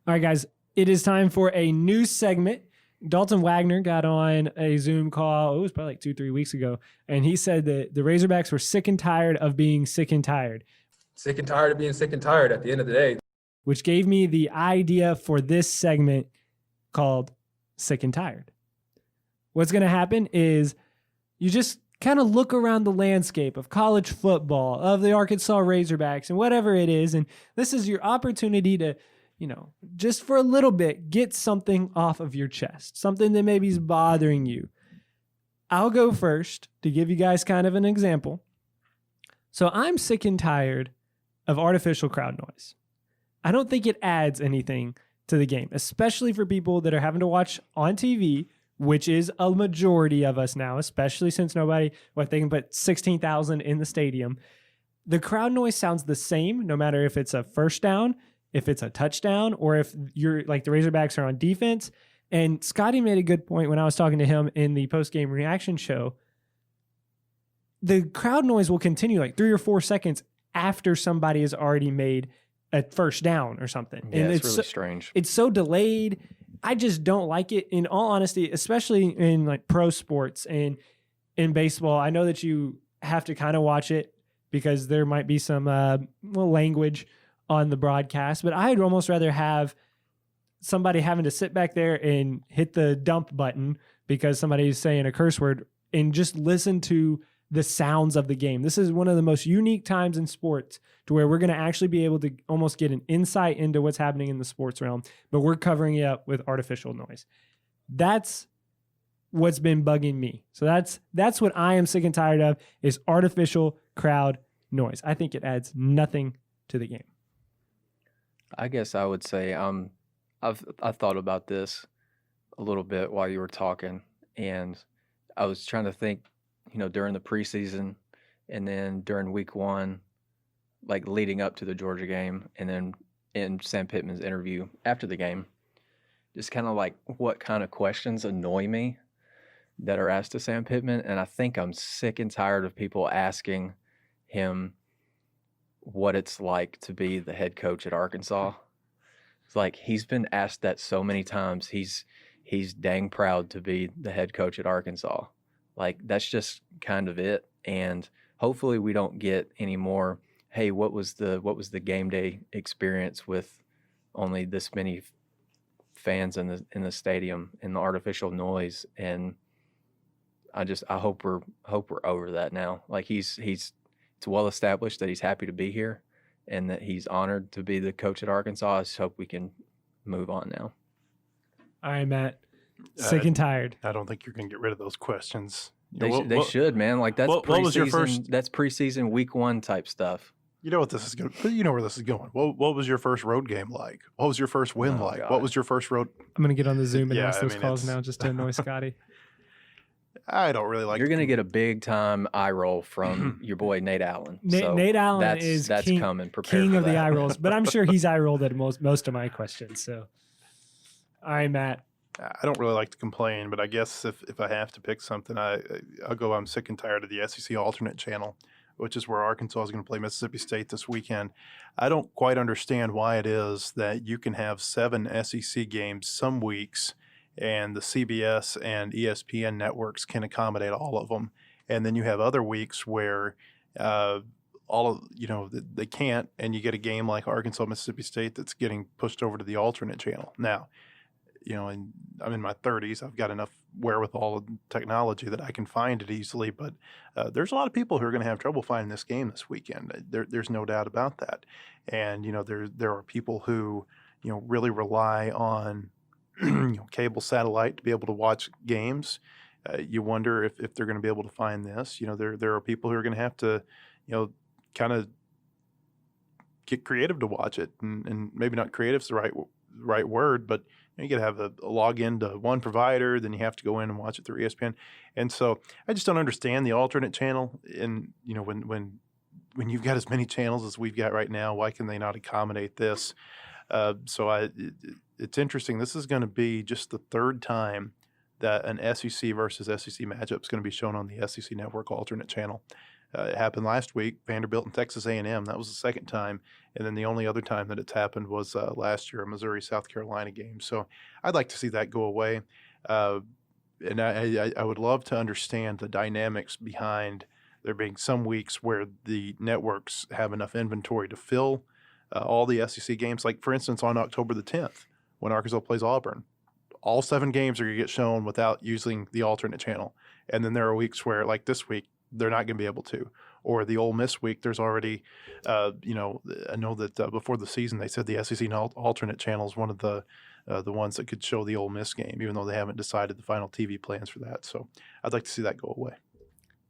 All right, guys, it is time for a new segment. Dalton Wagner got on a Zoom call, it was probably like 2-3 weeks ago, and he said that the Razorbacks were sick and tired of being sick and tired. Sick and tired of being sick and tired at the end of the day. Which gave me the idea for this segment called Sick and Tired. What's going to happen is you just kind of look around the landscape of college football, of the Arkansas Razorbacks, and whatever it is, and this is your opportunity to, just for a little bit, get something off of your chest, something that maybe is bothering you. I'll go first to give you guys kind of an example. So I'm sick and tired of artificial crowd noise. I don't think it adds anything to the game, especially for people that are having to watch on TV, which is a majority of us now, especially since they can put 16,000 in the stadium. The crowd noise sounds the same, no matter if it's a first down, if it's a touchdown, or if you're like the Razorbacks are on defense. And Scotty made a good point when I was talking to him in the post-game reaction show. The crowd noise will continue like 3 or 4 seconds after somebody has already made a first down or something. Yeah, and it's really strange. It's so delayed. I just don't like it, in all honesty, especially in like pro sports and in baseball. I know that you have to kind of watch it because there might be some language on the broadcast, but I'd almost rather have somebody having to sit back there and hit the dump button because somebody's saying a curse word and just listen to the sounds of the game. This is one of the most unique times in sports to where we're going to actually be able to almost get an insight into what's happening in the sports realm, but we're covering it up with artificial noise. That's what's been bugging me. So that's what I am sick and tired of, is artificial crowd noise. I think it adds nothing to the game. I guess I would say I thought about this a little bit while you were talking, and I was trying to think, during the preseason and then during week 1, like leading up to the Georgia game, and then in Sam Pittman's interview after the game, just kind of like what kind of questions annoy me that are asked to Sam Pittman. And I think I'm sick and tired of people asking him what it's like to be the head coach at Arkansas. It's like he's been asked that so many times. He's dang proud to be the head coach at Arkansas. Like, that's just kind of it. And hopefully we don't get any more, hey, what was the game day experience with only this many fans in the stadium and the artificial noise. And I hope we're over that now. Like, it's well established that he's happy to be here and that he's honored to be the coach at Arkansas. I just hope we can move on now. All right, Matt. Sick and tired. I don't think you're going to get rid of those questions. They should, man. Like, that's what was your first? That's preseason week 1 type stuff. You know what this is going. You know where this is going. What was your first road game like? What was your first win like? God. What was your first road? I'm going to get on the Zoom and ask those calls now just to annoy Scotty. I don't really like. You're going to get a big time eye roll from your boy Nate Allen. Nate Allen that's king, coming. Prepare king for of that. the eye rolls, but I'm sure he's eye rolled at most of my questions. So, all right, Matt. I don't really like to complain, but I guess if I have to pick something, I'll go. I'm sick and tired of the SEC alternate channel, which is where Arkansas is going to play Mississippi State this weekend. I don't quite understand why it is that you can have 7 SEC games some weeks, and the CBS and ESPN networks can accommodate all of them, and then you have other weeks where they can't, and you get a game like Arkansas Mississippi State that's getting pushed over to the alternate channel now. And I'm in my 30s. I've got enough wherewithal and technology that I can find it easily. But there's a lot of people who are going to have trouble finding this game this weekend. There's no doubt about that. And there are people who really rely on cable satellite to be able to watch games. You wonder if they're going to be able to find this. There are people who are going to have to kind of get creative to watch it, and maybe not creative is the right right word, but you got to have a login to one provider, then you have to go in and watch it through ESPN. And so I just don't understand the alternate channel. And, when you've got as many channels as we've got right now, why can they not accommodate this? It's interesting. This is going to be just the third time that an SEC versus SEC matchup is going to be shown on the SEC Network alternate channel. It happened last week, Vanderbilt and Texas A&M. That was the second time. And then the only other time that it's happened was last year, a Missouri-South Carolina game. So I'd like to see that go away. And I would love to understand the dynamics behind there being some weeks where the networks have enough inventory to fill all the SEC games. Like, for instance, on October the 10th, when Arkansas plays Auburn, all 7 games are going to get shown without using the alternate channel. And then there are weeks where, like this week, they're not going to be able to. Or the Ole Miss week, there's already, I know that before the season they said the SEC alternate channel is one of the ones that could show the Ole Miss game, even though they haven't decided the final TV plans for that. So I'd like to see that go away.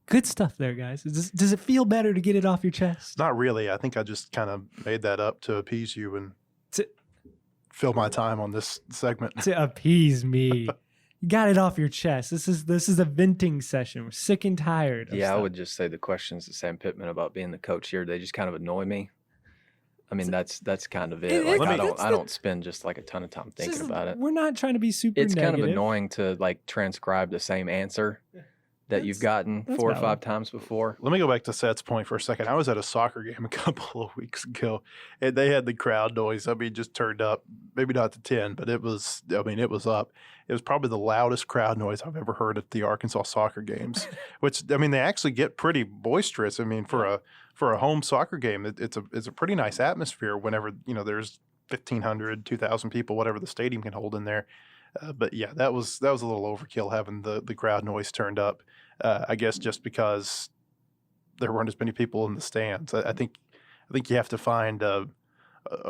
Good stuff there, guys. Does it feel better to get it off your chest? Not really. I think I just kind of made that up to appease you and fill my time on this segment. To appease me. You got it off your chest. This is a venting session. We're sick and tired. Yeah, I would just say the questions that Sam Pittman about being the coach here, they just kind of annoy me. I mean, that's kind of it. Like, I don't spend just like a ton of time thinking about it. We're not trying to be super It's negative. kind of annoying to like transcribe the same answer that you've gotten 4 or 5 times before. Let me go back to Seth's point for a second. I was at a soccer game a couple of weeks ago, and they had the crowd noise. I mean, just turned up, maybe not to 10, but it was up. It was probably the loudest crowd noise I've ever heard at the Arkansas soccer games, which, I mean, they actually get pretty boisterous. I mean, for a home soccer game, it's a pretty nice atmosphere whenever, there's 1,500, 2,000 people, whatever the stadium can hold in there. But yeah, that was a little overkill having the crowd noise turned up. I guess just because there weren't as many people in the stands. I think you have to find a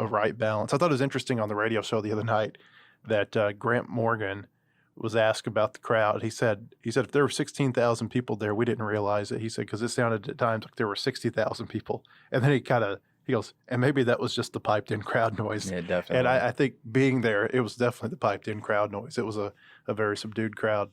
right balance. I thought it was interesting on the radio show the other night that Grant Morgan was asked about the crowd. He said if there were 16,000 people there, we didn't realize it. He said because it sounded at times like there were 60,000 people, and then he goes, and maybe that was just the piped-in crowd noise. Yeah, definitely. And I think being there, it was definitely the piped-in crowd noise. It was a very subdued crowd.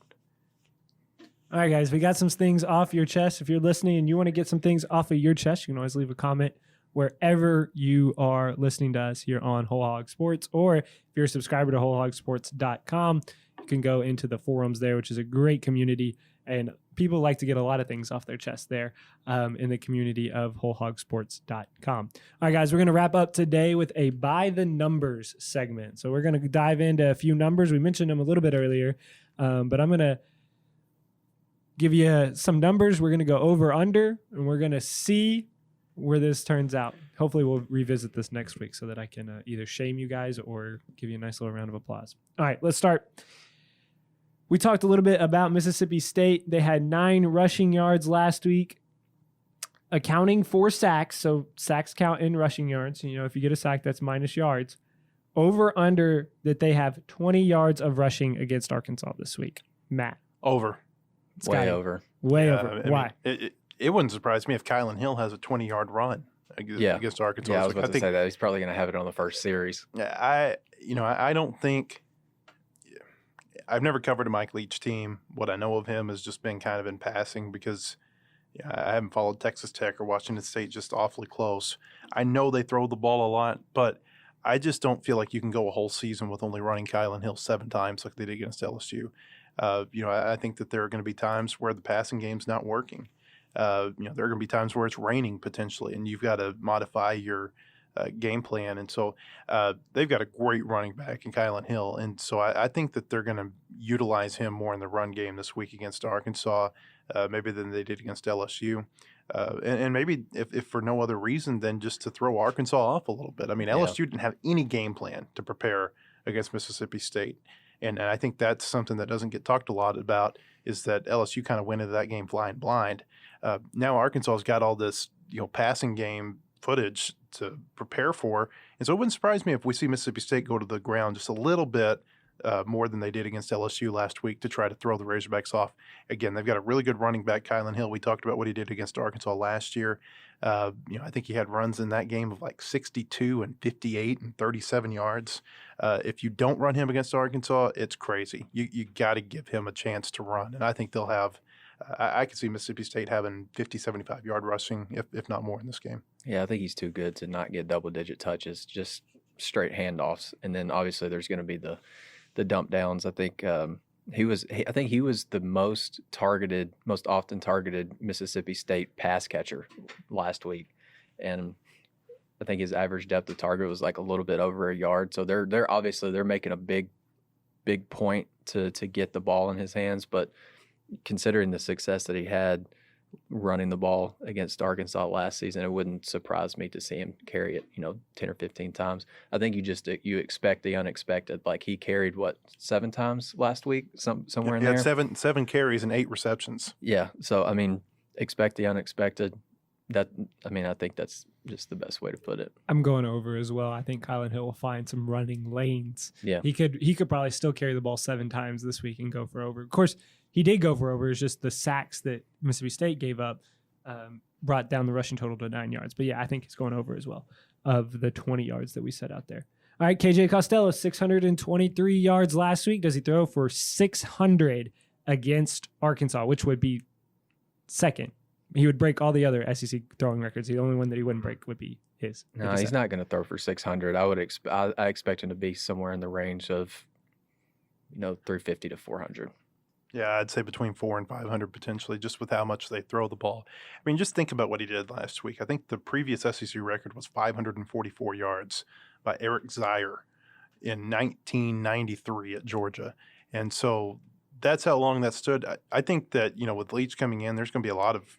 All right, guys, we got some things off your chest. If you're listening and you want to get some things off of your chest, you can always leave a comment wherever you are listening to us here on Whole Hog Sports. Or if you're a subscriber to WholeHogSports.com, you can go into the forums there, which is a great community. And people like to get a lot of things off their chest there in the community of WholeHogSports.com. All right, guys, we're going to wrap up today with a By the Numbers segment. So we're going to dive into a few numbers. We mentioned them a little bit earlier, but I'm going to give you some numbers. We're going to go over, under, and we're going to see where this turns out. Hopefully we'll revisit this next week so that I can either shame you guys or give you a nice little round of applause. All right, let's start. We talked a little bit about Mississippi State. They had 9 rushing yards last week, accounting for sacks. So sacks count in rushing yards. If you get a sack, that's minus yards. Over, under that they have 20 yards of rushing against Arkansas this week. Matt. Over. Way over. Way over. Why? It wouldn't surprise me if Kylan Hill has a 20-yard run against Arkansas. Yeah, I was about to say that. He's probably going to have it on the first series. Yeah, I don't think – I've never covered a Mike Leach team. What I know of him has just been kind of in passing because I haven't followed Texas Tech or Washington State just awfully close. I know they throw the ball a lot, but I just don't feel like you can go a whole season with only running Kylan Hill 7 times like they did against LSU. I think that there are going to be times where the passing game's not working. There are going to be times where it's raining potentially, and you've got to modify your game plan. And so they've got a great running back in Kylan Hill. And so I think that they're going to utilize him more in the run game this week against Arkansas, maybe than they did against LSU. And maybe if for no other reason than just to throw Arkansas off a little bit. I mean, LSU didn't have any game plan to prepare against Mississippi State. And I think that's something that doesn't get talked a lot about is that LSU kind of went into that game flying blind. Now Arkansas's got all this, passing game footage to prepare for. And so it wouldn't surprise me if we see Mississippi State go to the ground just a little bit more than they did against LSU last week to try to throw the Razorbacks off. Again, they've got a really good running back, Kylan Hill. We talked about what he did against Arkansas last year. I think he had runs in that game of like 62 and 58 and 37 yards. If you don't run him against Arkansas, it's crazy. You got to give him a chance to run. And I think they'll have I could see Mississippi State having 50, 75-yard rushing, if not more in this game. Yeah, I think he's too good to not get double-digit touches, just straight handoffs. And then obviously there's going to be the dump downs. I think he was the most often targeted Mississippi State pass catcher last week, and I think his average depth of target was like a little bit over a yard. So they're obviously making a big point to get the ball in his hands, but considering the success that he had running the ball against Arkansas last season, it wouldn't surprise me to see him carry it, 10 or 15 times. I think you expect the unexpected. Like he carried 7 times last week, somewhere in there. He had seven carries and 8 receptions. Yeah. So, expect the unexpected. I think that's just the best way to put it. I'm going over as well. I think Kylan Hill will find some running lanes. Yeah. He could probably still carry the ball 7 times this week and go for over. Of course, he did go for over. It's just the sacks that Mississippi State gave up brought down the rushing total to 9 yards. But yeah, I think he's going over as well of the 20 yards that we set out there. All right, KJ Costello, 623 yards last week. Does he throw for 600 against Arkansas, which would be second? He would break all the other SEC throwing records. The only one that he wouldn't break would be his. No, he's not going to throw for 600. I expect him to be somewhere in the range of 350 to 400. Yeah, I'd say between 400 and 500 potentially, just with how much they throw the ball. I mean, just think about what he did last week. I think the previous SEC record was 544 yards by Eric Zier in 1993 at Georgia. And so that's how long that stood. I think that, with Leach coming in, there's going to be a lot of,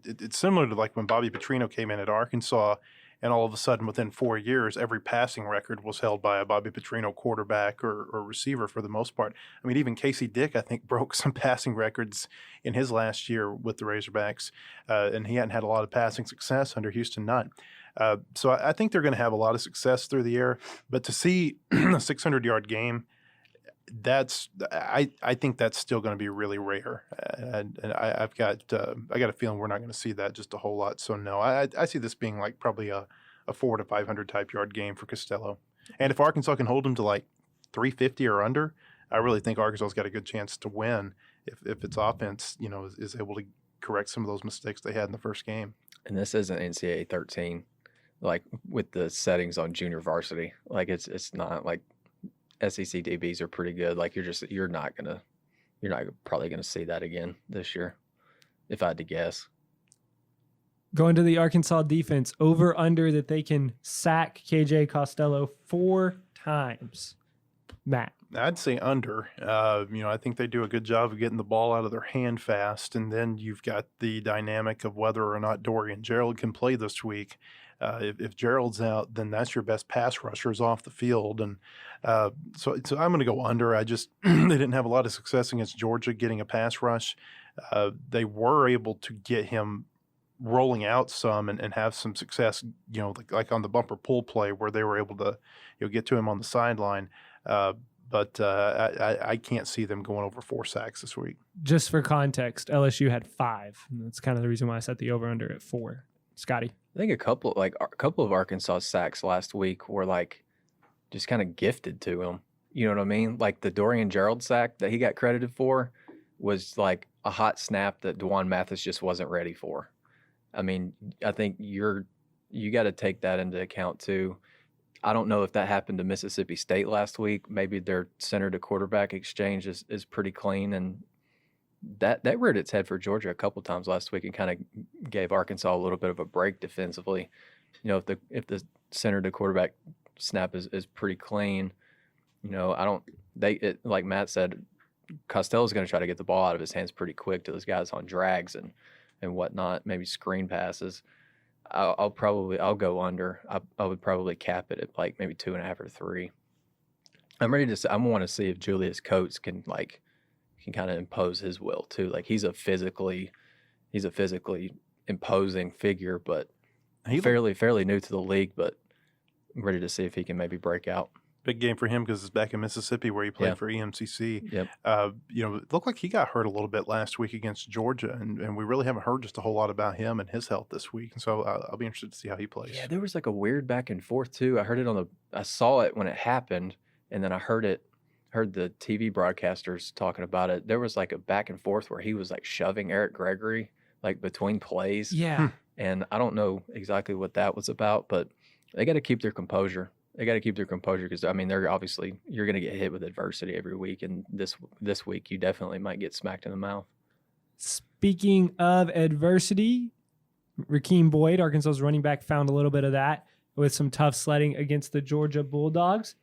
it's similar to like when Bobby Petrino came in at Arkansas, and all of a sudden within 4 years, every passing record was held by a Bobby Petrino quarterback or receiver for the most part. I mean, even Casey Dick, I think, broke some passing records in his last year with the Razorbacks, and he hadn't had a lot of passing success under Houston Nutt. So I think they're going to have a lot of success through the air. But to see a 600-yard game, I think that's still going to be really rare, and I got a feeling we're not going to see that just a whole lot. So no, I see this being like probably a 400 to 500 type yard game for Costello. And if Arkansas can hold him to like 350 or under, I really think Arkansas's got a good chance to win if its offense is able to correct some of those mistakes they had in the first game. And this isn't NCAA 13, like with the settings on junior varsity. Like it's not like. SEC DBs are pretty good. Like you're not probably gonna see that again this year, if I had to guess. Going to the Arkansas defense, over under that they can sack KJ Costello 4 times. Matt, I'd say under. I think they do a good job of getting the ball out of their hand fast, and then you've got the dynamic of whether or not Dorian Gerald can play this week. If Gerald's out, then that's your best pass rushers off the field. And so I'm going to go under. They didn't have a lot of success against Georgia getting a pass rush. They were able to get him rolling out some and have some success, like on the bumper pull play where they were able to get to him on the sideline. But I can't see them going over 4 sacks this week. Just for context, LSU had 5. And that's kind of the reason why I set the over-under at 4. Scotty? I think a couple of Arkansas sacks last week were like just kind of gifted to him. You know what I mean? Like the Dorian Gerald sack that he got credited for was like a hot snap that DeJuan Mathis just wasn't ready for. I mean, I think you got to take that into account too. I don't know if that happened to Mississippi State last week. Maybe their center to quarterback exchange is pretty clean, and that reared its head for Georgia a couple times last week and kind of gave Arkansas a little bit of a break defensively. If the center to quarterback snap is pretty clean, like Matt said, Costello's going to try to get the ball out of his hands pretty quick to those guys on drags and whatnot, maybe screen passes. I'll go under. I would probably cap it at like maybe 2.5 or 3. I want to see if Julius Coates can kind of impose his will too. Like he's a physically imposing figure, but fairly new to the league, but I'm ready to see if he can maybe break out. Big game for him because it's back in Mississippi where he played Yeah. for EMCC. Yep. It looked like he got hurt a little bit last week against Georgia, and we really haven't heard just a whole lot about him and his health this week. And so I'll be interested to see how he plays. Yeah, there was like a weird back and forth too. I saw it when it happened, and then I heard the TV broadcasters talking about it. There was like a back and forth where he was like shoving Eric Gregory like between plays. Yeah. And I don't know exactly what that was about, but they got to keep their composure. They got to keep their composure because, I mean, you're going to get hit with adversity every week. And this week, you definitely might get smacked in the mouth. Speaking of adversity, Rakeem Boyd, Arkansas's running back, found a little bit of that with some tough sledding against the Georgia Bulldogs.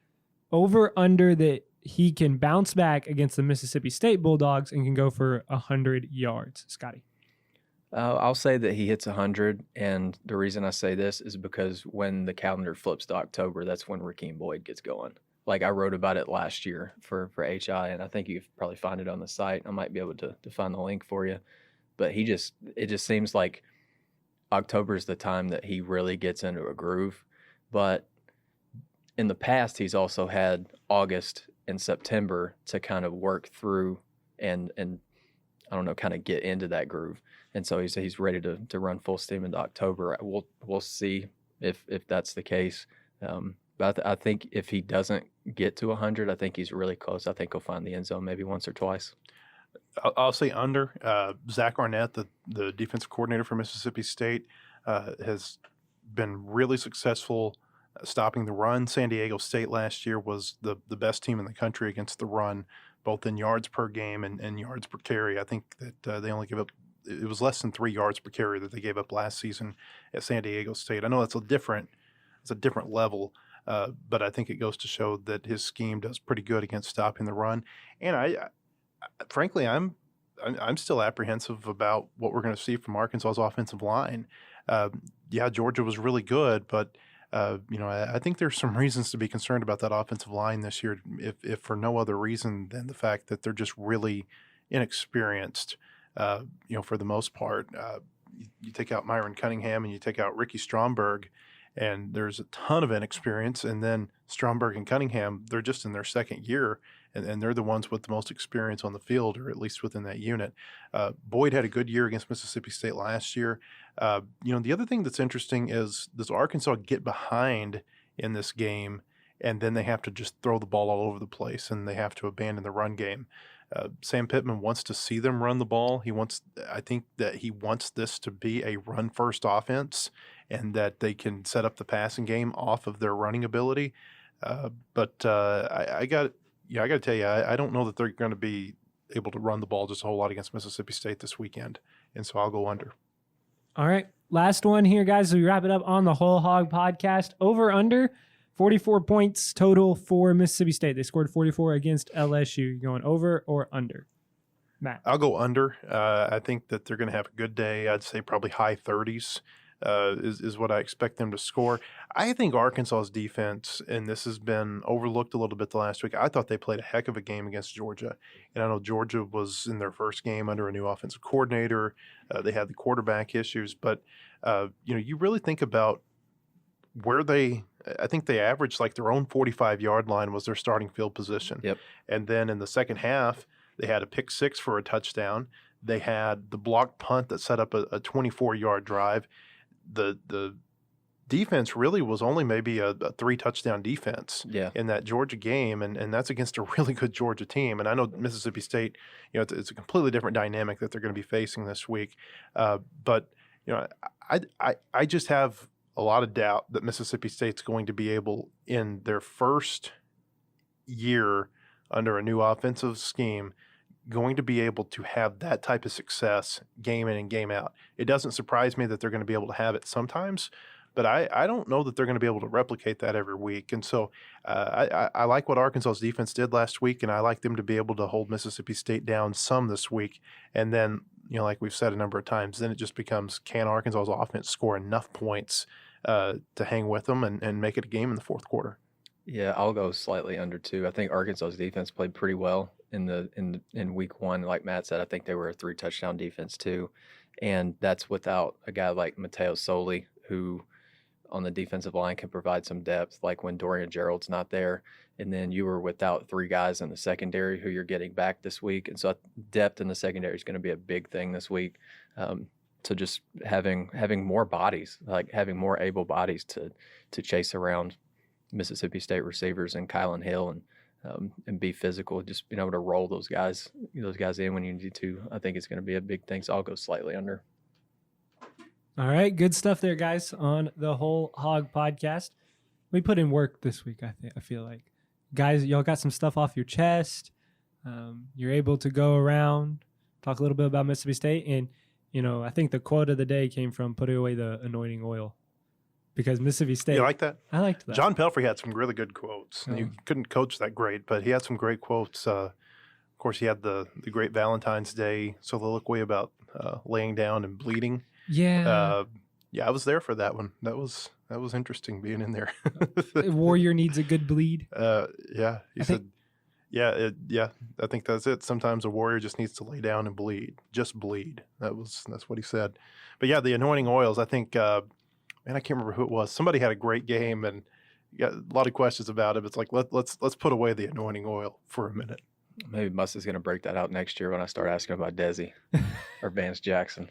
Over under that he can bounce back against the Mississippi State Bulldogs and can go for 100 yards. Scotty. I'll say that he hits 100, and the reason I say this is because when the calendar flips to October, that's when Rakeem Boyd gets going. Like I wrote about it last year for HI, and I think you can probably find it on the site. I might be able to find the link for you. But it just seems like October is the time that he really gets into a groove. But in the past, he's also had August and September to kind of work through and I don't know, kind of get into that groove. And so he's ready to run full steam into October. We'll see if that's the case. But I think if he doesn't get to 100, I think he's really close. I think he'll find the end zone maybe once or twice. I'll say under. Zach Arnett, the defensive coordinator for Mississippi State, has been really successful stopping the run. San Diego State last year was the best team in the country against the run, both in yards per game and yards per carry. I think that they only give up, it was less than 3 yards per carry that they gave up last season at San Diego State. I know it's a different level, but I think it goes to show that his scheme does pretty good against stopping the run. And frankly, I'm still apprehensive about what we're going to see from Arkansas's offensive line. Georgia was really good, but I think there's some reasons to be concerned about that offensive line this year, if for no other reason than the fact that they're just really inexperienced. For the most part, you take out Myron Cunningham and you take out Ricky Stromberg, and there's a ton of inexperience. And then Stromberg and Cunningham, they're just in their second year, and they're the ones with the most experience on the field, or at least within that unit. Boyd had a good year against Mississippi State last year. The other thing that's interesting is, does Arkansas get behind in this game, and then they have to just throw the ball all over the place, and they have to abandon the run game? Sam Pittman wants to see them run the ball. I think that he wants this to be a run-first offense, and that they can set up the passing game off of their running ability. But I got to tell you, I don't know that they're going to be able to run the ball just a whole lot against Mississippi State this weekend, and so I'll go under. All right. Last one here, guys. So we wrap it up on the Whole Hog Podcast. Over under 44 points total for Mississippi State. They scored 44 against LSU. You going over or under? Matt. I'll go under. I think that they're going to have a good day. I'd say probably high 30s is what I expect them to score. I think Arkansas's defense, and this has been overlooked a little bit the last week, I thought they played a heck of a game against Georgia. And I know Georgia was in their first game under a new offensive coordinator. They had the quarterback issues. But, you really think about where I think they averaged like their own 45-yard line was their starting field position. Yep. And then in the second half, they had a pick six for a touchdown. They had the blocked punt that set up a 24-yard drive. The defense really was only maybe a 3-touchdown defense in that Georgia game, and that's against a really good Georgia team. And I know Mississippi State, it's a completely different dynamic that they're going to be facing this week. But I just have a lot of doubt that Mississippi State's going to be able, in their first year under a new offensive scheme, going to be able to have that type of success game in and game out. It doesn't surprise me that they're going to be able to have it sometimes, but I don't know that they're going to be able to replicate that every week. And so I like what Arkansas's defense did last week, and I like them to be able to hold Mississippi State down some this week. And then, like we've said a number of times, then it just becomes, can Arkansas's offense score enough points to hang with them and make it a game in the fourth quarter? Yeah, I'll go slightly under too. I think Arkansas's defense played pretty well in week one. Like Matt said, I think they were a 3-touchdown defense too, and that's without a guy like Mateo Soli, who on the defensive line can provide some depth, like when Dorian Gerald's not there, and then you were without 3 guys in the secondary who you're getting back this week. And so depth in the secondary is going to be a big thing this week. So just having more bodies, like having more able bodies to chase around Mississippi State receivers and Kylan Hill and be physical, just being able to roll those guys in when you need to, I think it's going to be a big thing. So I'll go slightly under. All right, good stuff there, guys, on the Whole Hog Podcast. We put in work this week, I feel like. Guys, y'all got some stuff off your chest. You're able to go around, talk a little bit about Mississippi State. And, I think the quote of the day came from putting away the anointing oil. Because Mississippi State. You like that? I liked that. John Pelfrey had some really good quotes. You couldn't coach that great, but he had some great quotes. Of course, he had the great Valentine's Day soliloquy about laying down and bleeding. Yeah. I was there for that one. That was interesting being in there. A warrior needs a good bleed. Yeah. He said, I think that's it. Sometimes a warrior just needs to lay down and bleed. Just bleed. That's what he said. But yeah, the anointing oils, I think, I can't remember who it was. Somebody had a great game and got a lot of questions about it. It's like, let's put away the anointing oil for a minute. Maybe Muss is going to break that out next year when I start asking about Desi or Vance Jackson.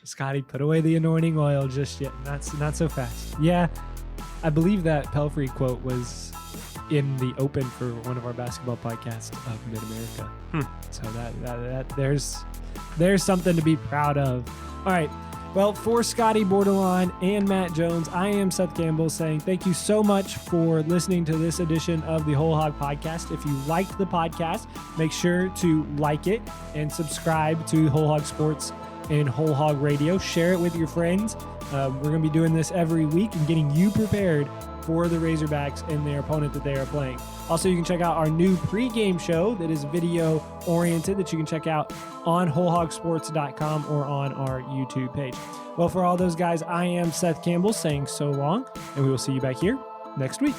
Scotty, put away the anointing oil just yet. Not so fast. Yeah, I believe that Pelfrey quote was in the open for one of our basketball podcasts of Mid-America. So that there's something to be proud of. All right. Well, for Scotty Bordelon and Matt Jones, I am Seth Campbell saying thank you so much for listening to this edition of the Whole Hog Podcast. If you liked the podcast, make sure to like it and subscribe to Whole Hog Sports and Whole Hog Radio. Share it with your friends. We're going to be doing this every week and getting you prepared for the Razorbacks and their opponent that they are playing. Also, you can check out our new pregame show that is video-oriented that you can check out on WholeHogSports.com or on our YouTube page. Well, for all those guys, I am Seth Campbell saying so long, and we will see you back here next week.